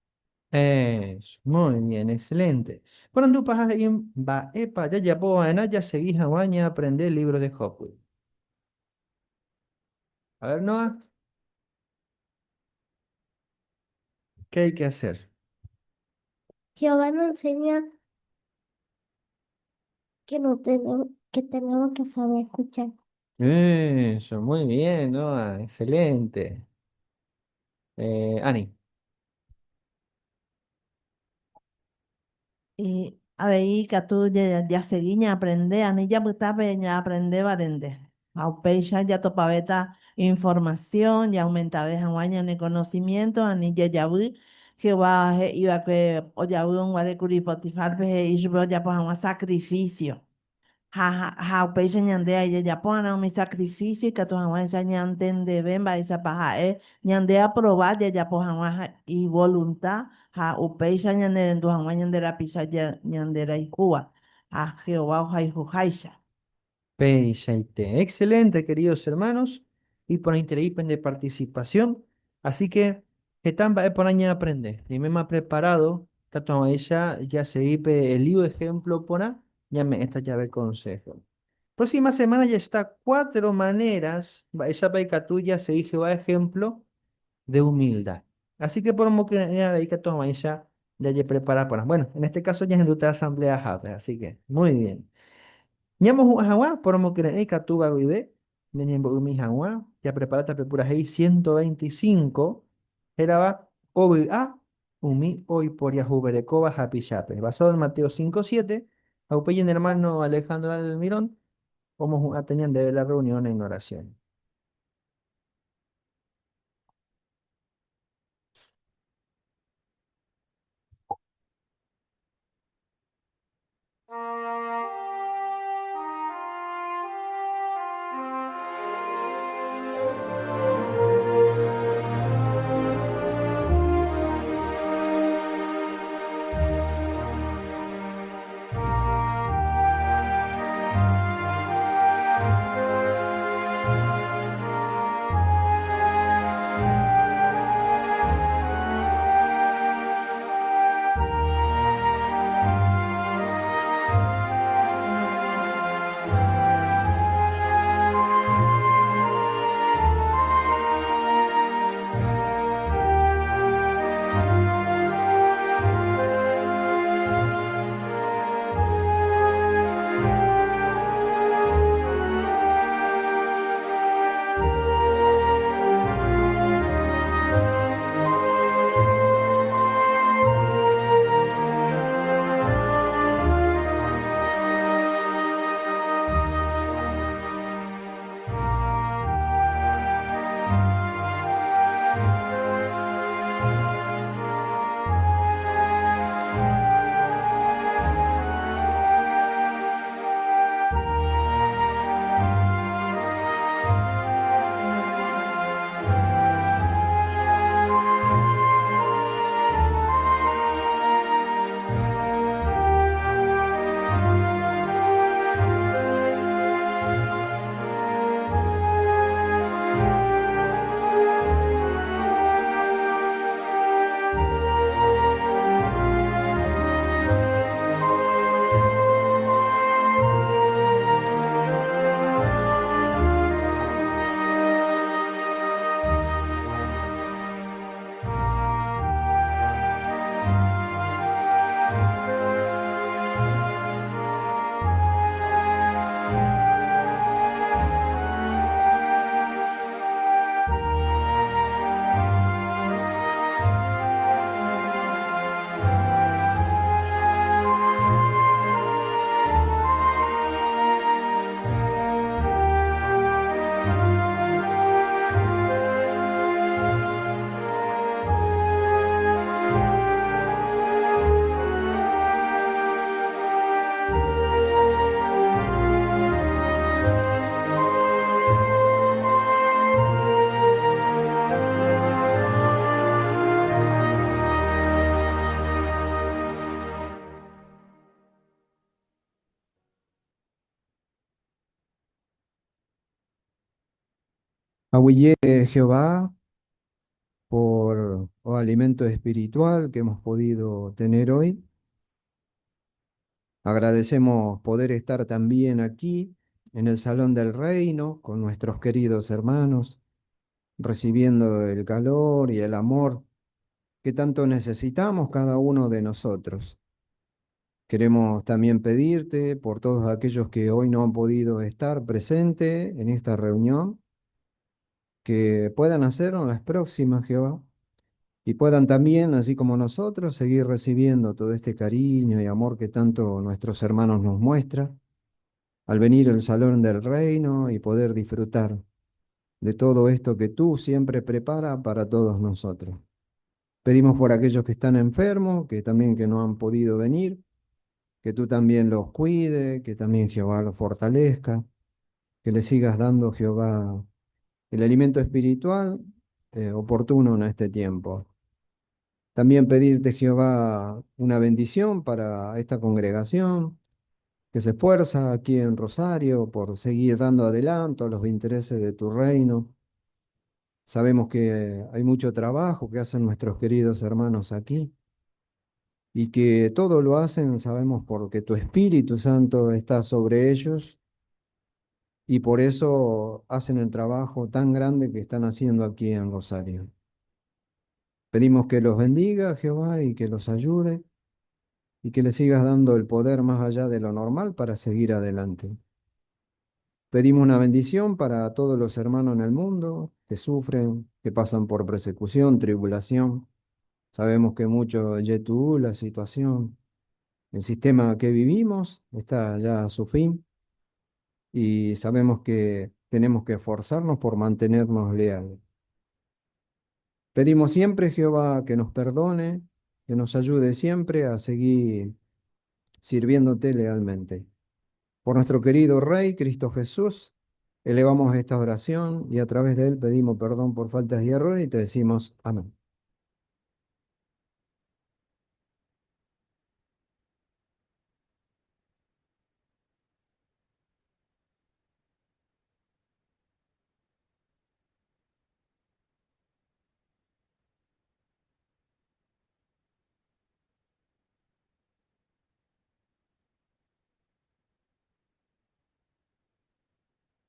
Eso, muy bien, excelente. Bueno, tú pasas ahí va, epa, ya puedo ya seguís a baña aprender el libro de Job. A ver, Noah, ¿qué hay que hacer? Jehová nos enseña que, no tenemos, que tenemos que saber escuchar. Eso, muy bien, Noah, excelente. Ani. Y a ver, que tú ya seguí aprender, ani ya pues ya aprender barende. Aupecha ya topabeta información, ya aumenta vez en conocimiento, ani ya vi que va iba que o ya un guare curi potifar pe y yo ya pues un sacrificio. Aupecha ñandea y ya pone mi sacrificio y que tu jamás ya ñantende ven va esa paja ñandea probar ya pues y voluntad ha upeisha ñandera tu jamás ñandera pisa ñandera y cuba a Jehová oja y jujaisha. Peishaite. Excelente, queridos hermanos, y por interés de participación. Así que están por año aprender. Y me ha preparado, tanto ella ya se vipe el libro ejemplo pona, ya me esta llave consejo. Próxima semana ya está cuatro maneras, esa paica tuya se dije va ejemplo de humildad. Así que por mo que ya veis que toma ella ya prepara para. Bueno, en este caso ya es en tu asamblea Jape, así que muy bien. Nyamo hawa por mo kira katuba guide nenyembo umi hawa ya preparata prepura hei 125 era obi a umi hoy por yahuberekoba happy shape basado en Mateo 5:7 aupeyen hermano Alejandro Almirón como tenían de la reunión en oración. Ahuillé Jehová por alimento espiritual que hemos podido tener hoy. Agradecemos poder estar también aquí en el Salón del Reino con nuestros queridos hermanos, recibiendo el calor y el amor que tanto necesitamos cada uno de nosotros. Queremos también pedirte por todos aquellos que hoy no han podido estar presentes en esta reunión, que puedan hacerlo en las próximas, Jehová, y puedan también, así como nosotros, seguir recibiendo todo este cariño y amor que tanto nuestros hermanos nos muestran al venir al Salón del Reino y poder disfrutar de todo esto que tú siempre preparas para todos nosotros. Pedimos por aquellos que están enfermos, que también que no han podido venir, que tú también los cuide, que también Jehová los fortalezca, que le sigas dando, Jehová, el alimento espiritual oportuno en este tiempo. También pedirte, Jehová, una bendición para esta congregación que se esfuerza aquí en Rosario por seguir dando adelanto a los intereses de tu reino. Sabemos que hay mucho trabajo que hacen nuestros queridos hermanos aquí y que todo lo hacen, sabemos, porque tu Espíritu Santo está sobre ellos y por eso hacen el trabajo tan grande que están haciendo aquí en Rosario. Pedimos que los bendiga, Jehová, y que los ayude y que les sigas dando el poder más allá de lo normal para seguir adelante. Pedimos una bendición para todos los hermanos en el mundo que sufren, que pasan por persecución, tribulación. Sabemos que mucho Yetú, la situación, el sistema que vivimos está ya a su fin y sabemos que tenemos que esforzarnos por mantenernos leales. Pedimos siempre, Jehová, que nos perdone, que nos ayude siempre a seguir sirviéndote lealmente. Por nuestro querido Rey, Cristo Jesús, elevamos esta oración y a través de él pedimos perdón por faltas y errores y te decimos amén.